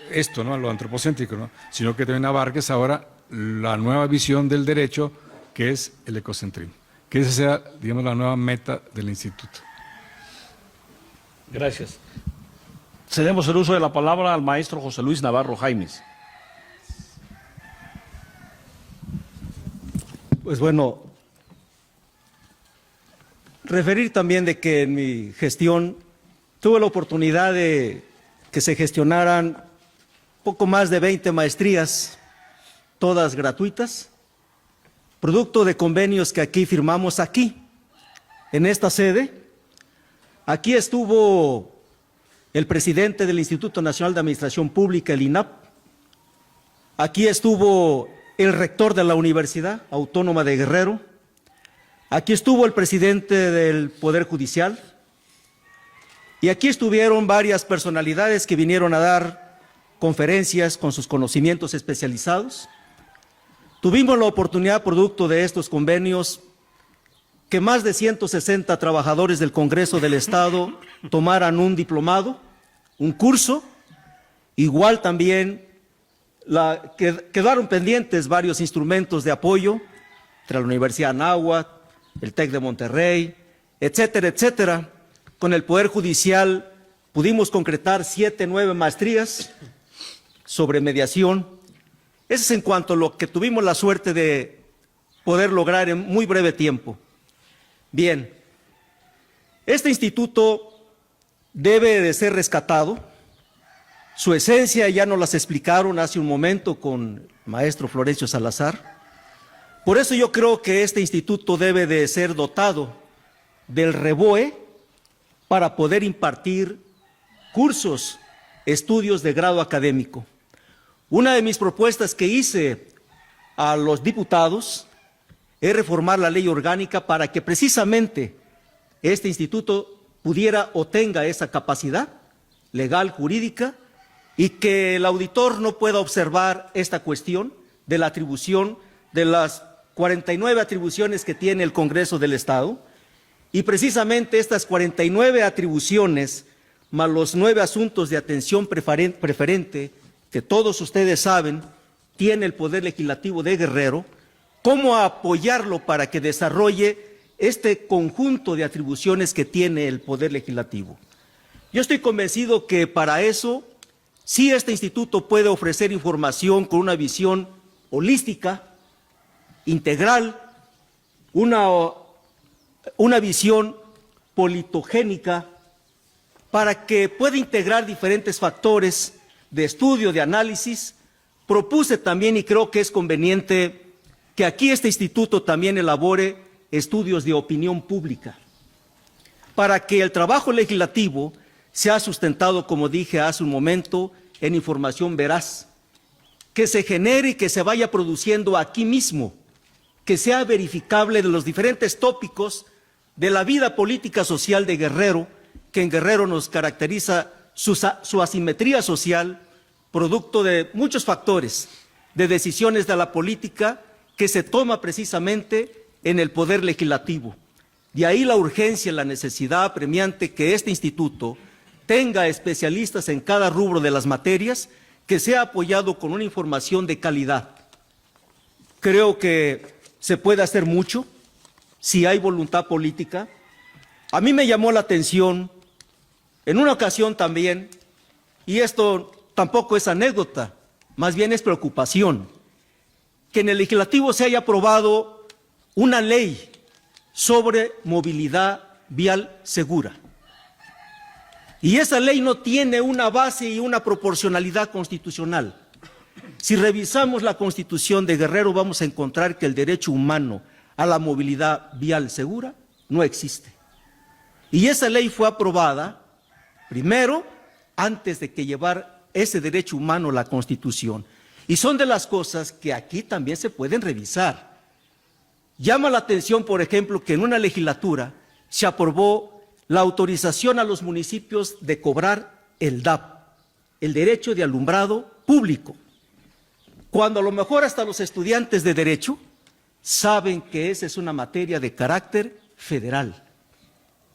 esto, ¿no? Lo antropocéntrico, ¿no? Sino que también abarques ahora la nueva visión del derecho, que es el ecocentrismo. Que esa sea, digamos, la nueva meta del instituto. Gracias. Cedemos el uso de la palabra al maestro José Luis Navarro Jaimes. Pues bueno, referir también de que en mi gestión tuve la oportunidad de que se gestionaran poco más de 20 maestrías, todas gratuitas, producto de convenios que aquí firmamos en esta sede. Aquí estuvo el presidente del Instituto Nacional de Administración Pública, el INAP. Aquí estuvo el rector de la Universidad Autónoma de Guerrero. Aquí estuvo el presidente del Poder Judicial. Y aquí estuvieron varias personalidades que vinieron a dar conferencias con sus conocimientos especializados. Tuvimos la oportunidad, producto de estos convenios, que más de 160 trabajadores del Congreso del Estado tomaran un diplomado, un curso. Igual también quedaron pendientes varios instrumentos de apoyo entre la Universidad de Anáhuac, el TEC de Monterrey, etcétera, etcétera. Con el Poder Judicial pudimos concretar 7, 9 maestrías sobre mediación. Eso es en cuanto a lo que tuvimos la suerte de poder lograr en muy breve tiempo. Bien, este instituto debe de ser rescatado. Su esencia ya nos las explicaron hace un momento con el maestro Florencio Salazar. Por eso yo creo que este instituto debe de ser dotado del REBOE para poder impartir cursos, estudios de grado académico. Una de mis propuestas que hice a los diputados es reformar la ley orgánica para que precisamente este instituto pudiera o tenga esa capacidad legal, jurídica, y que el auditor no pueda observar esta cuestión de la atribución de las 49 atribuciones que tiene el Congreso del Estado, y precisamente estas 49 atribuciones, más los 9 asuntos de atención preferente, que todos ustedes saben, tiene el Poder Legislativo de Guerrero, cómo apoyarlo para que desarrolle este conjunto de atribuciones que tiene el Poder Legislativo. Yo estoy convencido que para eso, sí, este instituto puede ofrecer información con una visión holística, integral, una visión politogénica, para que pueda integrar diferentes factores de estudio, de análisis, propuse también, y creo que es conveniente, que aquí este instituto también elabore estudios de opinión pública, para que el trabajo legislativo sea sustentado, como dije hace un momento, en información veraz, que se genere y que se vaya produciendo aquí mismo, que sea verificable de los diferentes tópicos de la vida política social de Guerrero, que en Guerrero nos caracteriza su asimetría social, producto de muchos factores, de decisiones de la política que se toma precisamente en el poder legislativo. De ahí la urgencia, la necesidad apremiante que este instituto tenga especialistas en cada rubro de las materias, que sea apoyado con una información de calidad. Creo que se puede hacer mucho si hay voluntad política. A mí me llamó la atención en una ocasión también, y esto tampoco es anécdota, más bien es preocupación, que en el legislativo se haya aprobado una ley sobre movilidad vial segura. Y esa ley no tiene una base y una proporcionalidad constitucional. Si revisamos la Constitución de Guerrero, vamos a encontrar que el derecho humano a la movilidad vial segura no existe. Y esa ley fue aprobada, primero, antes de que llevar ese derecho humano a la Constitución. Y son de las cosas que aquí también se pueden revisar. Llama la atención, por ejemplo, que en una legislatura se aprobó la autorización a los municipios de cobrar el DAP, el derecho de alumbrado público, cuando a lo mejor hasta los estudiantes de Derecho saben que esa es una materia de carácter federal.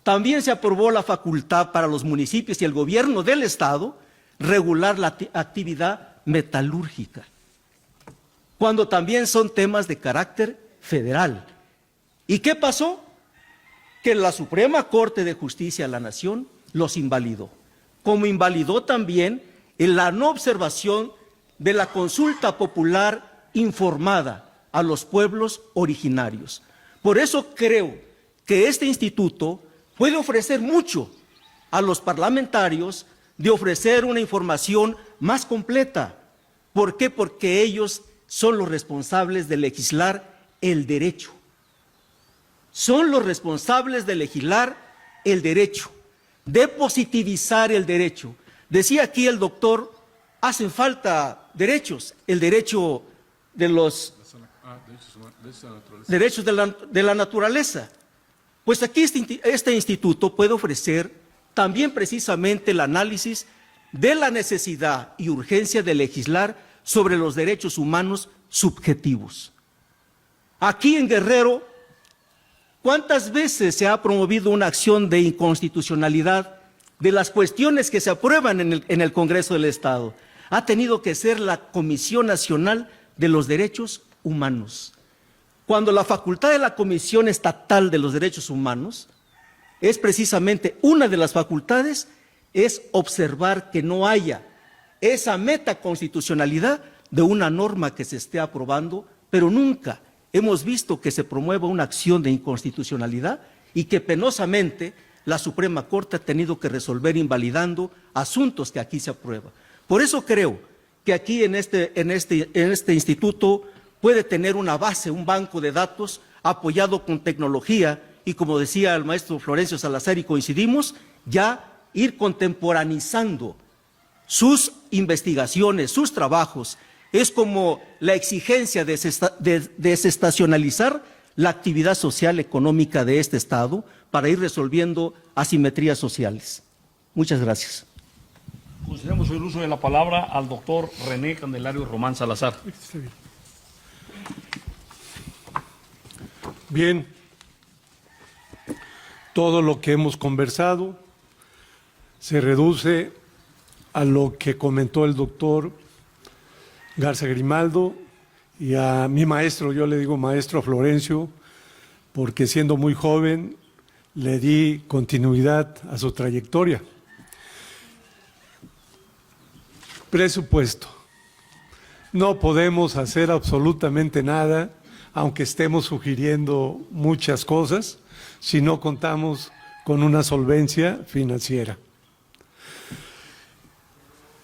También se aprobó la facultad para los municipios y el gobierno del Estado regular la actividad metalúrgica, cuando también son temas de carácter federal. ¿Y qué pasó? Que la Suprema Corte de Justicia de la Nación los invalidó, como invalidó también en la no observación de la consulta popular informada a los pueblos originarios. Por eso creo que este instituto puede ofrecer mucho a los parlamentarios, de ofrecer una información más completa. ¿Por qué? Porque ellos son los responsables de legislar el derecho. Son los responsables de legislar el derecho, de positivizar el derecho. Decía aquí el doctor, hacen falta derechos, el derecho de los derechos de la naturaleza. Pues aquí este instituto puede ofrecer también precisamente el análisis de la necesidad y urgencia de legislar sobre los derechos humanos subjetivos. Aquí en Guerrero, ¿cuántas veces se ha promovido una acción de inconstitucionalidad de las cuestiones que se aprueban en el Congreso del Estado? Ha tenido que ser la Comisión Nacional de los Derechos Humanos, cuando la facultad de la Comisión Estatal de los Derechos Humanos es precisamente una de las facultades, es observar que no haya esa metaconstitucionalidad de una norma que se esté aprobando, pero nunca hemos visto que se promueva una acción de inconstitucionalidad y que penosamente la Suprema Corte ha tenido que resolver invalidando asuntos que aquí se aprueban. Por eso creo que aquí en este instituto puede tener una base, un banco de datos apoyado con tecnología y, como decía el maestro Florencio Salazar, y coincidimos, ya ir contemporanizando sus investigaciones, sus trabajos. Es como la exigencia de desestacionalizar la actividad social económica de este Estado para ir resolviendo asimetrías sociales. Muchas gracias. Concedemos el uso de la palabra al doctor René Candelario Román Salazar. Bien, todo lo que hemos conversado se reduce a lo que comentó el doctor Garza Grimaldo y a mi maestro, yo le digo maestro Florencio, porque siendo muy joven le di continuidad a su trayectoria. Presupuesto. No podemos hacer absolutamente nada, aunque estemos sugiriendo muchas cosas, si no contamos con una solvencia financiera.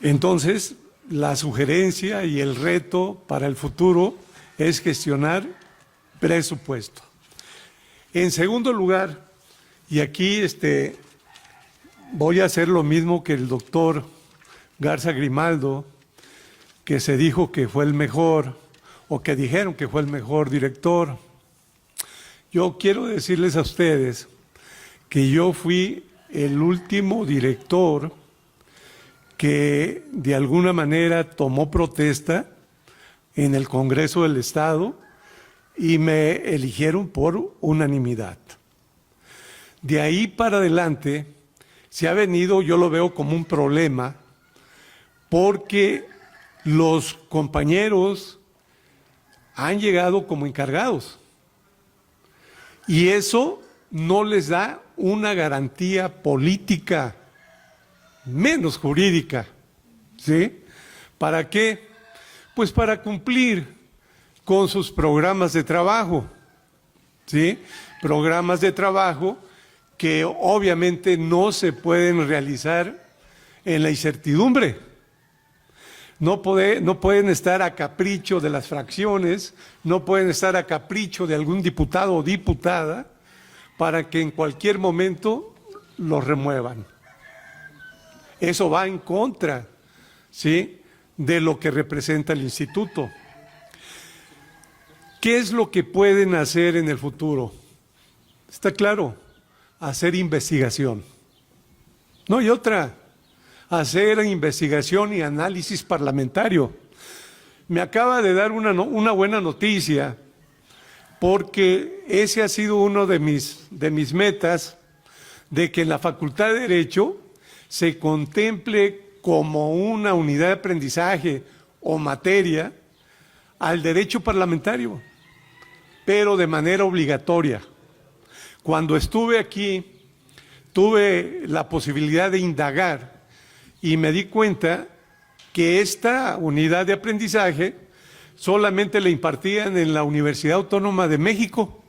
Entonces, la sugerencia y el reto para el futuro es gestionar presupuesto. En segundo lugar, y aquí voy a hacer lo mismo que el doctor Garza Grimaldo, que se dijo que fue el mejor, o que dijeron que fue el mejor director. Yo quiero decirles a ustedes que yo fui el último director que de alguna manera tomó protesta en el Congreso del Estado y me eligieron por unanimidad. De ahí para adelante se ha venido, yo lo veo como un problema, porque los compañeros han llegado como encargados y eso no les da una garantía política, menos jurídica, ¿sí? ¿Para qué? Pues para cumplir con sus programas de trabajo, ¿sí? Programas de trabajo que obviamente no se pueden realizar en la incertidumbre. No pueden estar a capricho de las fracciones, no pueden estar a capricho de algún diputado o diputada para que en cualquier momento los remuevan. Eso va en contra, ¿sí?, de lo que representa el instituto. ¿Qué es lo que pueden hacer en el futuro? Está claro, hacer investigación. No hay otra. Hacer investigación y análisis parlamentario. Me acaba de dar una buena noticia, porque ese ha sido uno de mis metas, de que en la Facultad de Derecho se contemple como una unidad de aprendizaje o materia al derecho parlamentario, pero de manera obligatoria. Cuando estuve aquí, tuve la posibilidad de indagar y me di cuenta que esta unidad de aprendizaje solamente la impartían en la Universidad Autónoma de México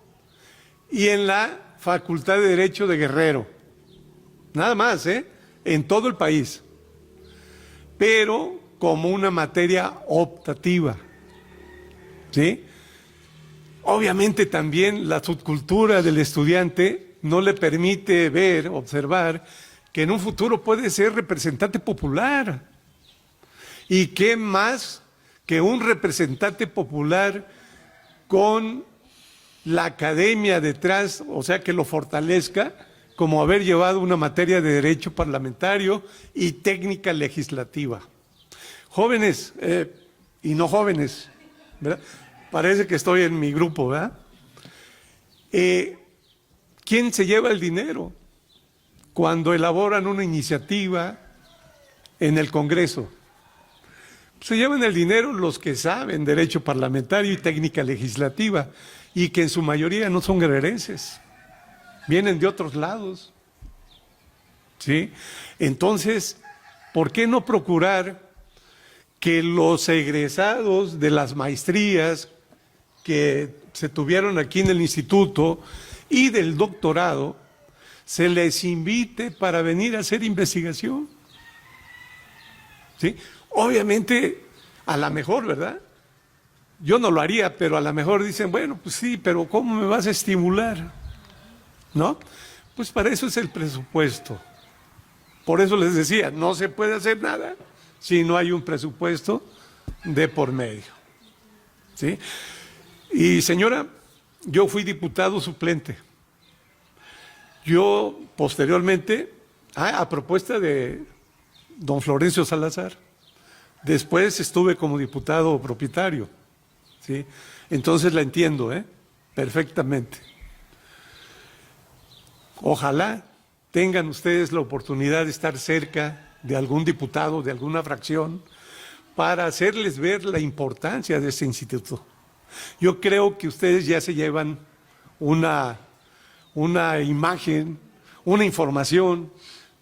y en la Facultad de Derecho de Guerrero. Nada más, en todo el país. Pero como una materia optativa, ¿sí? Obviamente también la subcultura del estudiante no le permite ver, observar, que en un futuro puede ser representante popular. ¿Y qué más que un representante popular con la academia detrás, o sea, que lo fortalezca, como haber llevado una materia de derecho parlamentario y técnica legislativa? Jóvenes y no jóvenes, ¿verdad? Parece que estoy en mi grupo, ¿verdad? ¿Quién se lleva el dinero cuando elaboran una iniciativa en el Congreso? Se llevan el dinero los que saben derecho parlamentario y técnica legislativa, y que en su mayoría no son guerrerenses, vienen de otros lados, ¿sí? Entonces, ¿por qué no procurar que los egresados de las maestrías que se tuvieron aquí en el instituto y del doctorado se les invite para venir a hacer investigación? ¿Sí? Obviamente, a lo mejor, ¿verdad? Yo no lo haría, pero a lo mejor dicen, bueno, pues sí, pero ¿cómo me vas a estimular? ¿No? Pues para eso es el presupuesto. Por eso les decía, no se puede hacer nada si no hay un presupuesto de por medio, ¿sí? Y señora, yo fui diputado suplente. Yo posteriormente, a propuesta de don Florencio Salazar, después estuve como diputado propietario, ¿sí? Entonces la entiendo, perfectamente. Ojalá tengan ustedes la oportunidad de estar cerca de algún diputado, de alguna fracción, para hacerles ver la importancia de este instituto. Yo creo que ustedes ya se llevan una imagen, una información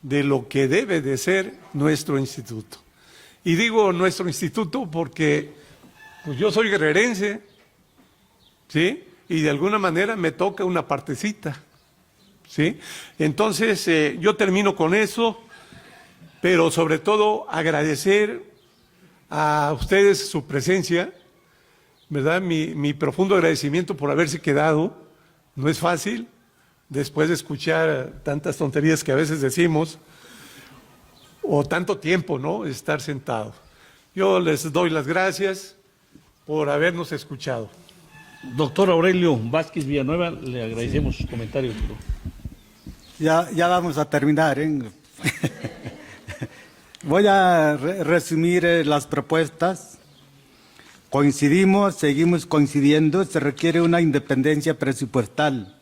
de lo que debe de ser nuestro instituto. Y digo nuestro instituto porque pues yo soy guerrerense, ¿sí? Y de alguna manera me toca una partecita, ¿sí? Entonces, yo termino con eso, pero sobre todo agradecer a ustedes su presencia, ¿verdad? Mi profundo agradecimiento por haberse quedado. No es fácil, después de escuchar tantas tonterías que a veces decimos, o tanto tiempo, ¿no? Estar sentado. Yo les doy las gracias por habernos escuchado. Doctor Aurelio Vázquez Villanueva, le agradecemos sus comentarios. Ya vamos a terminar, ¿eh? Voy a resumir las propuestas. Coincidimos, seguimos coincidiendo, se requiere una independencia presupuestal.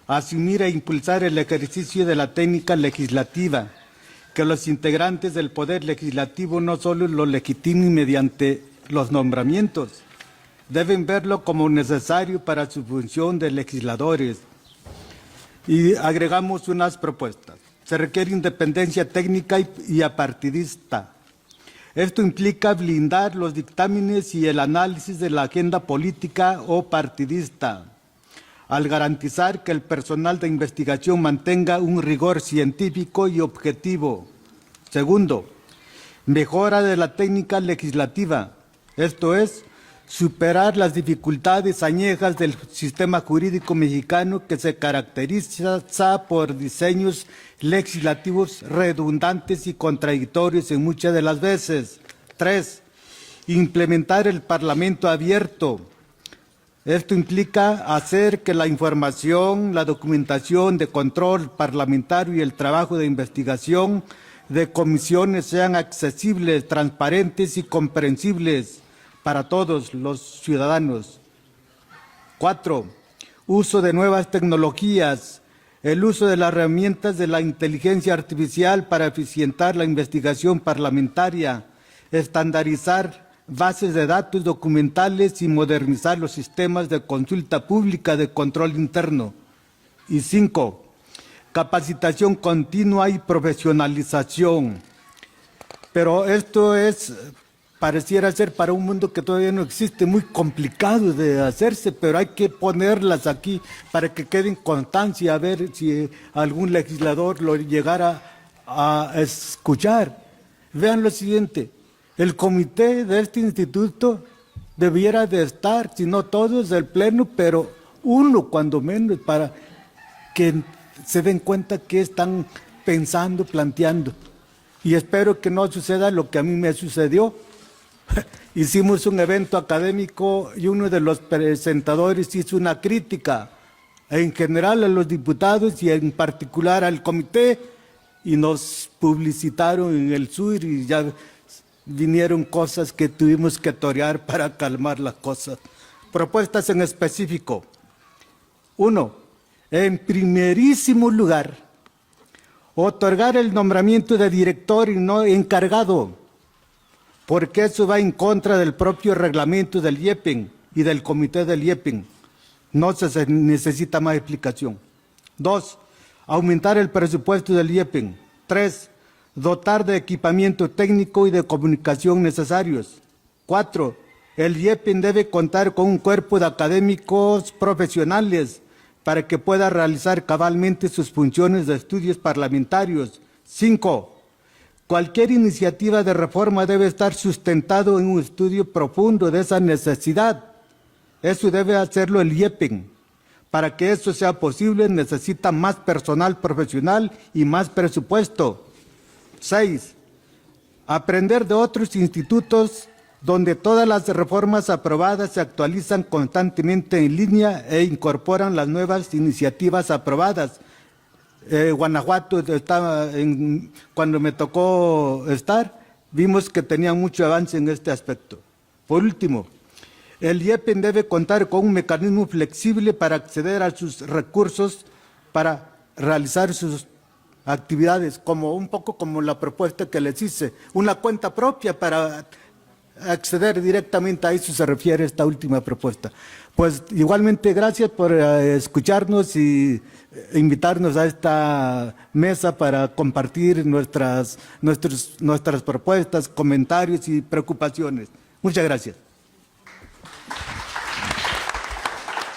Asumir e impulsar el ejercicio de la técnica legislativa, que los integrantes del Poder Legislativo no solo lo legitimen mediante los nombramientos, deben verlo como necesario para su función de legisladores. Y agregamos unas propuestas. Se requiere independencia técnica y apartidista. Esto implica blindar los dictámenes y el análisis de la agenda política o partidista, al garantizar que el personal de investigación mantenga un rigor científico y objetivo. Segundo, mejora de la técnica legislativa, esto es, superar las dificultades añejas del sistema jurídico mexicano que se caracteriza por diseños legislativos redundantes y contradictorios en muchas de las veces. 3. Implementar el Parlamento abierto. Esto implica hacer que la información, la documentación de control parlamentario y el trabajo de investigación de comisiones sean accesibles, transparentes y comprensibles para todos los ciudadanos. 4. Uso de nuevas tecnologías. El uso de las herramientas de la inteligencia artificial para eficientar la investigación parlamentaria, estandarizar bases de datos documentales y modernizar los sistemas de consulta pública de control interno. Y 5. Capacitación continua y profesionalización. Pero esto pareciera ser para un mundo que todavía no existe, muy complicado de hacerse, pero hay que ponerlas aquí para que quede en constancia, a ver si algún legislador lo llegara a escuchar. Vean lo siguiente, el comité de este instituto debiera de estar, si no todos del pleno, pero uno cuando menos, para que se den cuenta que están pensando, planteando. Y espero que no suceda lo que a mí me sucedió. Hicimos un evento académico y uno de los presentadores hizo una crítica en general a los diputados y en particular al comité, y nos publicitaron en el sur y ya vinieron cosas que tuvimos que torear para calmar las cosas. Propuestas en específico. 1. En primerísimo lugar, otorgar el nombramiento de director y no encargado, porque eso va en contra del propio reglamento del IEPEN y del comité del IEPEN. No se necesita más explicación. 2. Aumentar el presupuesto del IEPEN. 3. Dotar de equipamiento técnico y de comunicación necesarios. 4. El IEPEN debe contar con un cuerpo de académicos profesionales para que pueda realizar cabalmente sus funciones de estudios parlamentarios. 5. Cualquier iniciativa de reforma debe estar sustentado en un estudio profundo de esa necesidad. Eso debe hacerlo el IEPEN. Para que eso sea posible necesita más personal profesional y más presupuesto. 6. Aprender de otros institutos donde todas las reformas aprobadas se actualizan constantemente en línea e incorporan las nuevas iniciativas aprobadas. Guanajuato estaba cuando me tocó estar, vimos que tenía mucho avance en este aspecto. Por último, el IEPEN debe contar con un mecanismo flexible para acceder a sus recursos para realizar sus actividades, un poco como la propuesta que les hice, una cuenta propia para acceder directamente a eso se refiere esta última propuesta. Pues igualmente gracias por escucharnos y invitarnos a esta mesa para compartir nuestras propuestas, comentarios y preocupaciones. Muchas gracias.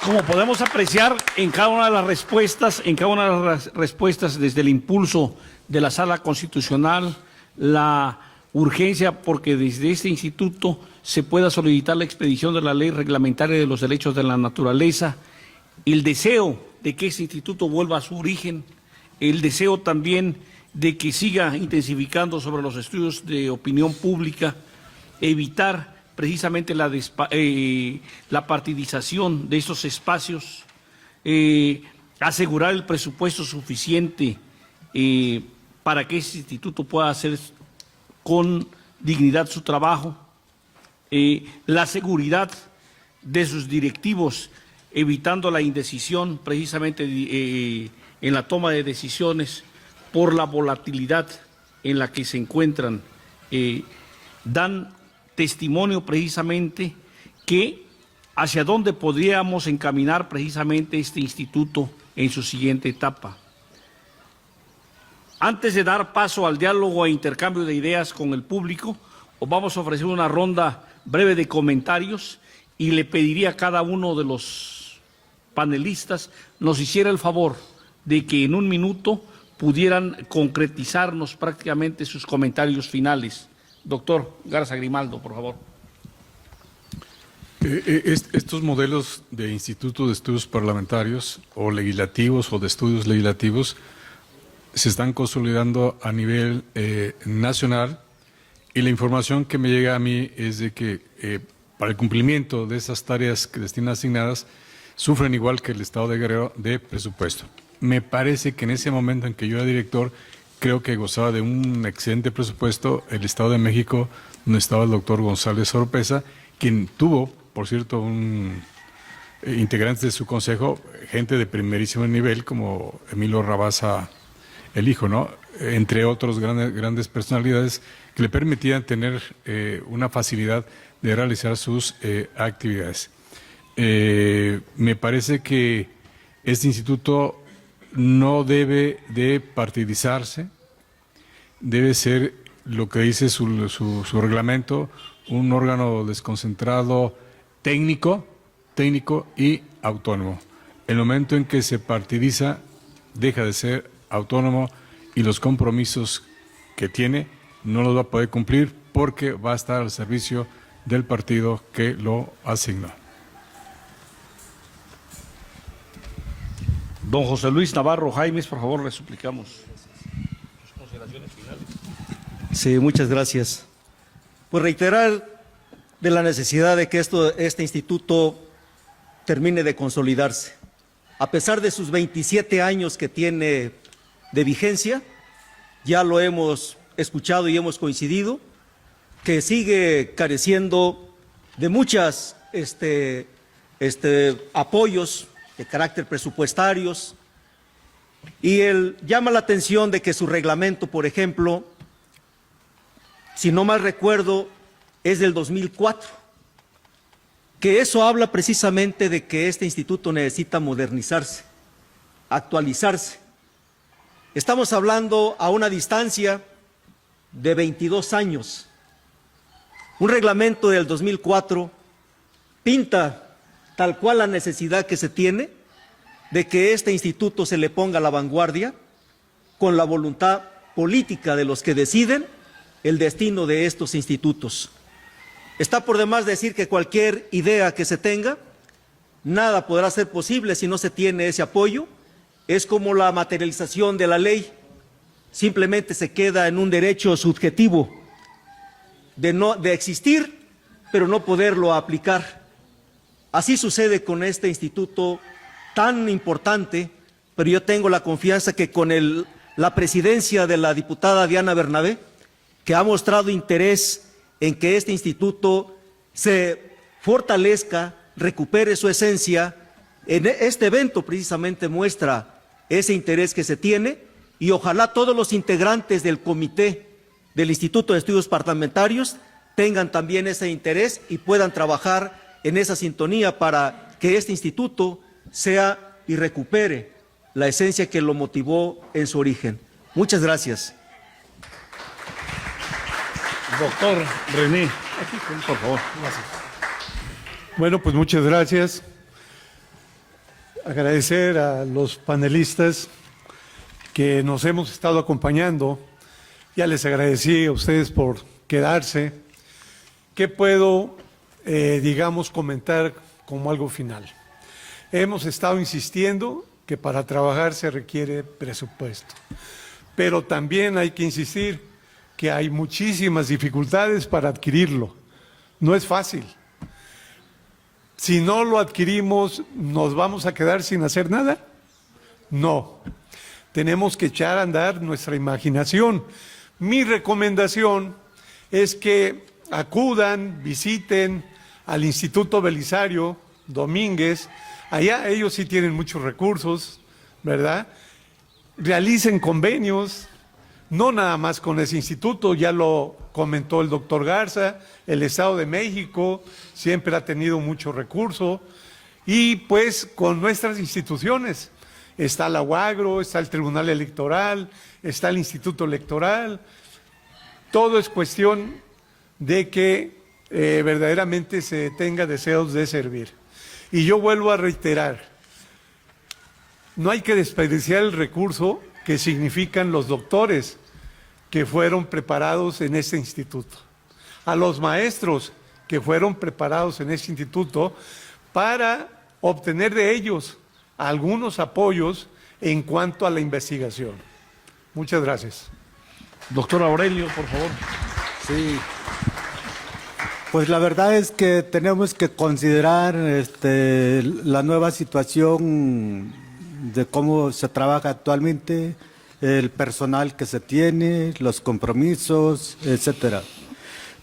Como podemos apreciar en cada una de las respuestas, desde el impulso de la Sala Constitucional, la urgencia porque desde este instituto se pueda solicitar la expedición de la ley reglamentaria de los derechos de la naturaleza, el deseo de que este instituto vuelva a su origen, el deseo también de que siga intensificando sobre los estudios de opinión pública, evitar precisamente la partidización de estos espacios, asegurar el presupuesto suficiente para que ese instituto pueda hacer con dignidad su trabajo, la seguridad de sus directivos, evitando la indecisión precisamente en la toma de decisiones por la volatilidad en la que se encuentran, dan testimonio precisamente que hacia dónde podríamos encaminar precisamente este instituto en su siguiente etapa. Antes de dar paso al diálogo e intercambio de ideas con el público, os vamos a ofrecer una ronda breve de comentarios y le pediría a cada uno de los panelistas nos hiciera el favor de que en un minuto pudieran concretizarnos prácticamente sus comentarios finales. Doctor Garza Grimaldo, por favor. Estos modelos de Instituto de Estudios Parlamentarios o legislativos o de estudios legislativos se están consolidando a nivel nacional, y la información que me llega a mí es de que para el cumplimiento de esas tareas que les tienen asignadas sufren igual que el Estado de Guerrero de presupuesto. Me parece que en ese momento en que yo era director, creo que gozaba de un excelente presupuesto el Estado de México, donde estaba el doctor González Oropesa, quien tuvo, por cierto, integrantes de su consejo, gente de primerísimo nivel, como Emilio Rabasa, el hijo, ¿no? Entre otros grandes personalidades que le permitían tener una facilidad de realizar sus actividades. Me parece que este instituto no debe de partidizarse, debe ser lo que dice su reglamento, un órgano desconcentrado técnico y autónomo. El momento en que se partidiza, deja de ser autónomo y los compromisos que tiene no los va a poder cumplir porque va a estar al servicio del partido que lo asignó. Don José Luis Navarro Jaimes, por favor, le suplicamos sus consideraciones finales. Sí, muchas gracias. Pues reiterar de la necesidad de que este instituto termine de consolidarse. A pesar de sus 27 años que tiene de vigencia, ya lo hemos escuchado y hemos coincidido, que sigue careciendo de muchas apoyos de carácter presupuestarios, y llama la atención de que su reglamento, por ejemplo, si no mal recuerdo, es del 2004, que eso habla precisamente de que este instituto necesita modernizarse, actualizarse. Estamos hablando a una distancia de 22 años. Un reglamento del 2004 pinta tal cual la necesidad que se tiene de que este instituto se le ponga a la vanguardia con la voluntad política de los que deciden el destino de estos institutos. Está por demás decir que cualquier idea que se tenga, nada podrá ser posible si no se tiene ese apoyo. Es como la materialización de la ley, simplemente se queda en un derecho subjetivo de existir, pero no poderlo aplicar. Así sucede con este instituto tan importante, pero yo tengo la confianza que con la presidencia de la diputada Diana Bernabé, que ha mostrado interés en que este instituto se fortalezca, recupere su esencia, en este evento precisamente muestra ese interés que se tiene, y ojalá todos los integrantes del comité del Instituto de Estudios Parlamentarios tengan también ese interés y puedan trabajar en esa sintonía para que este instituto sea y recupere la esencia que lo motivó en su origen. Muchas gracias. Doctor René, aquí, por favor. Gracias. Bueno, pues muchas gracias. Agradecer a los panelistas que nos hemos estado acompañando. Ya les agradecí a ustedes por quedarse. ¿Qué puedo, digamos, comentar como algo final? Hemos estado insistiendo que para trabajar se requiere presupuesto, pero también hay que insistir que hay muchísimas dificultades para adquirirlo. No es fácil. Si no lo adquirimos, ¿nos vamos a quedar sin hacer nada? No. Tenemos que echar a andar nuestra imaginación. Mi recomendación es que acudan, visiten al Instituto Belisario Domínguez. Allá ellos sí tienen muchos recursos, ¿verdad? Realicen convenios, no nada más con ese instituto, ya lo comentó el doctor Garza, el Estado de México siempre ha tenido mucho recurso, y pues con nuestras instituciones, está la UAGRO, está el Tribunal Electoral, está el Instituto Electoral, todo es cuestión de que verdaderamente se tenga deseos de servir. Y yo vuelvo a reiterar, no hay que desperdiciar el recurso que significan los doctores que fueron preparados en este instituto, a los maestros que fueron preparados en este instituto para obtener de ellos algunos apoyos en cuanto a la investigación. Muchas gracias. Doctor Aurelio, por favor. Sí. Pues la verdad es que tenemos que considerar la nueva situación de cómo se trabaja actualmente, el personal que se tiene, los compromisos, etcétera.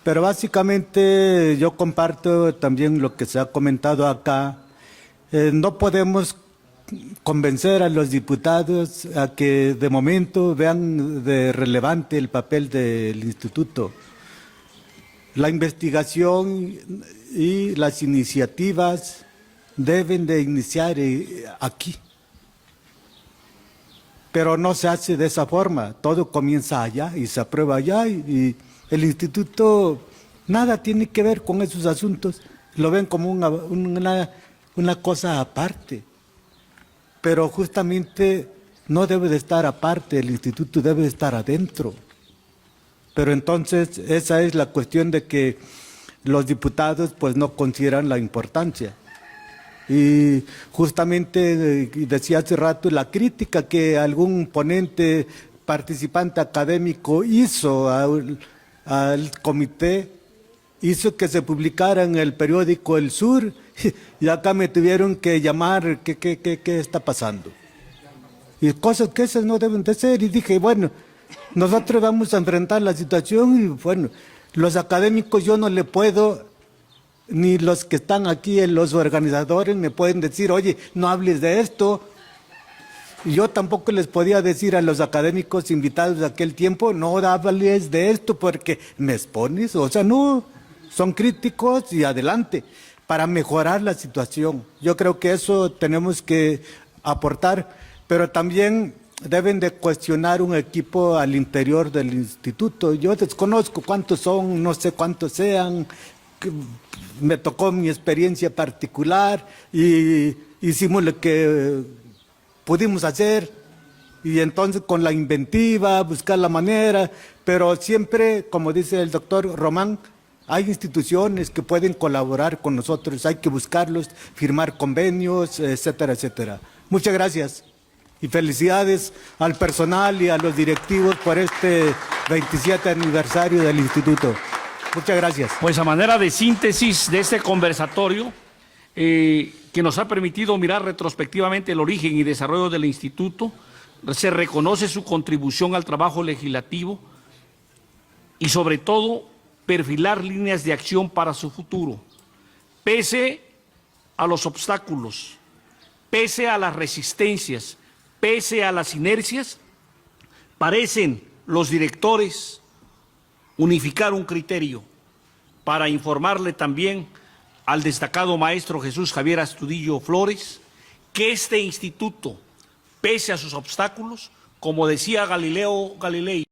Pero básicamente yo comparto también lo que se ha comentado acá. No podemos convencer a los diputados a que de momento vean de relevante el papel del instituto. La investigación y las iniciativas deben de iniciar aquí. Pero no se hace de esa forma, todo comienza allá y se aprueba allá y el instituto nada tiene que ver con esos asuntos, lo ven como una cosa aparte. Pero justamente no debe de estar aparte, el instituto debe de estar adentro. Pero entonces esa es la cuestión de que los diputados pues no consideran la importancia. Y justamente decía hace rato la crítica que algún ponente participante académico hizo al comité, hizo que se publicara en el periódico El Sur y acá me tuvieron que llamar, ¿qué está pasando? Y cosas que esas no deben de ser, y dije, bueno, nosotros vamos a enfrentar la situación y bueno, los académicos yo no le puedo, ni los que están aquí, los organizadores me pueden decir, oye, no hables de esto. Y yo tampoco les podía decir a los académicos invitados de aquel tiempo, no hables de esto porque me expones, o sea, no, son críticos y adelante, para mejorar la situación. Yo creo que eso tenemos que aportar, pero también deben de cuestionar un equipo al interior del instituto. Yo desconozco cuántos son, no sé cuántos sean, me tocó mi experiencia particular y hicimos lo que pudimos hacer y entonces con la inventiva, buscar la manera, pero siempre, como dice el doctor Román, hay instituciones que pueden colaborar con nosotros, hay que buscarlos, firmar convenios, etcétera, etcétera. Muchas gracias. Y felicidades al personal y a los directivos por este 27 aniversario del instituto. Muchas gracias. Pues a manera de síntesis de este conversatorio, que nos ha permitido mirar retrospectivamente el origen y desarrollo del instituto, se reconoce su contribución al trabajo legislativo y sobre todo perfilar líneas de acción para su futuro, pese a los obstáculos, pese a las resistencias, pese a las inercias, parecen los directores unificar un criterio para informarle también al destacado maestro Jesús Javier Astudillo Flores que este instituto, pese a sus obstáculos, como decía Galileo Galilei,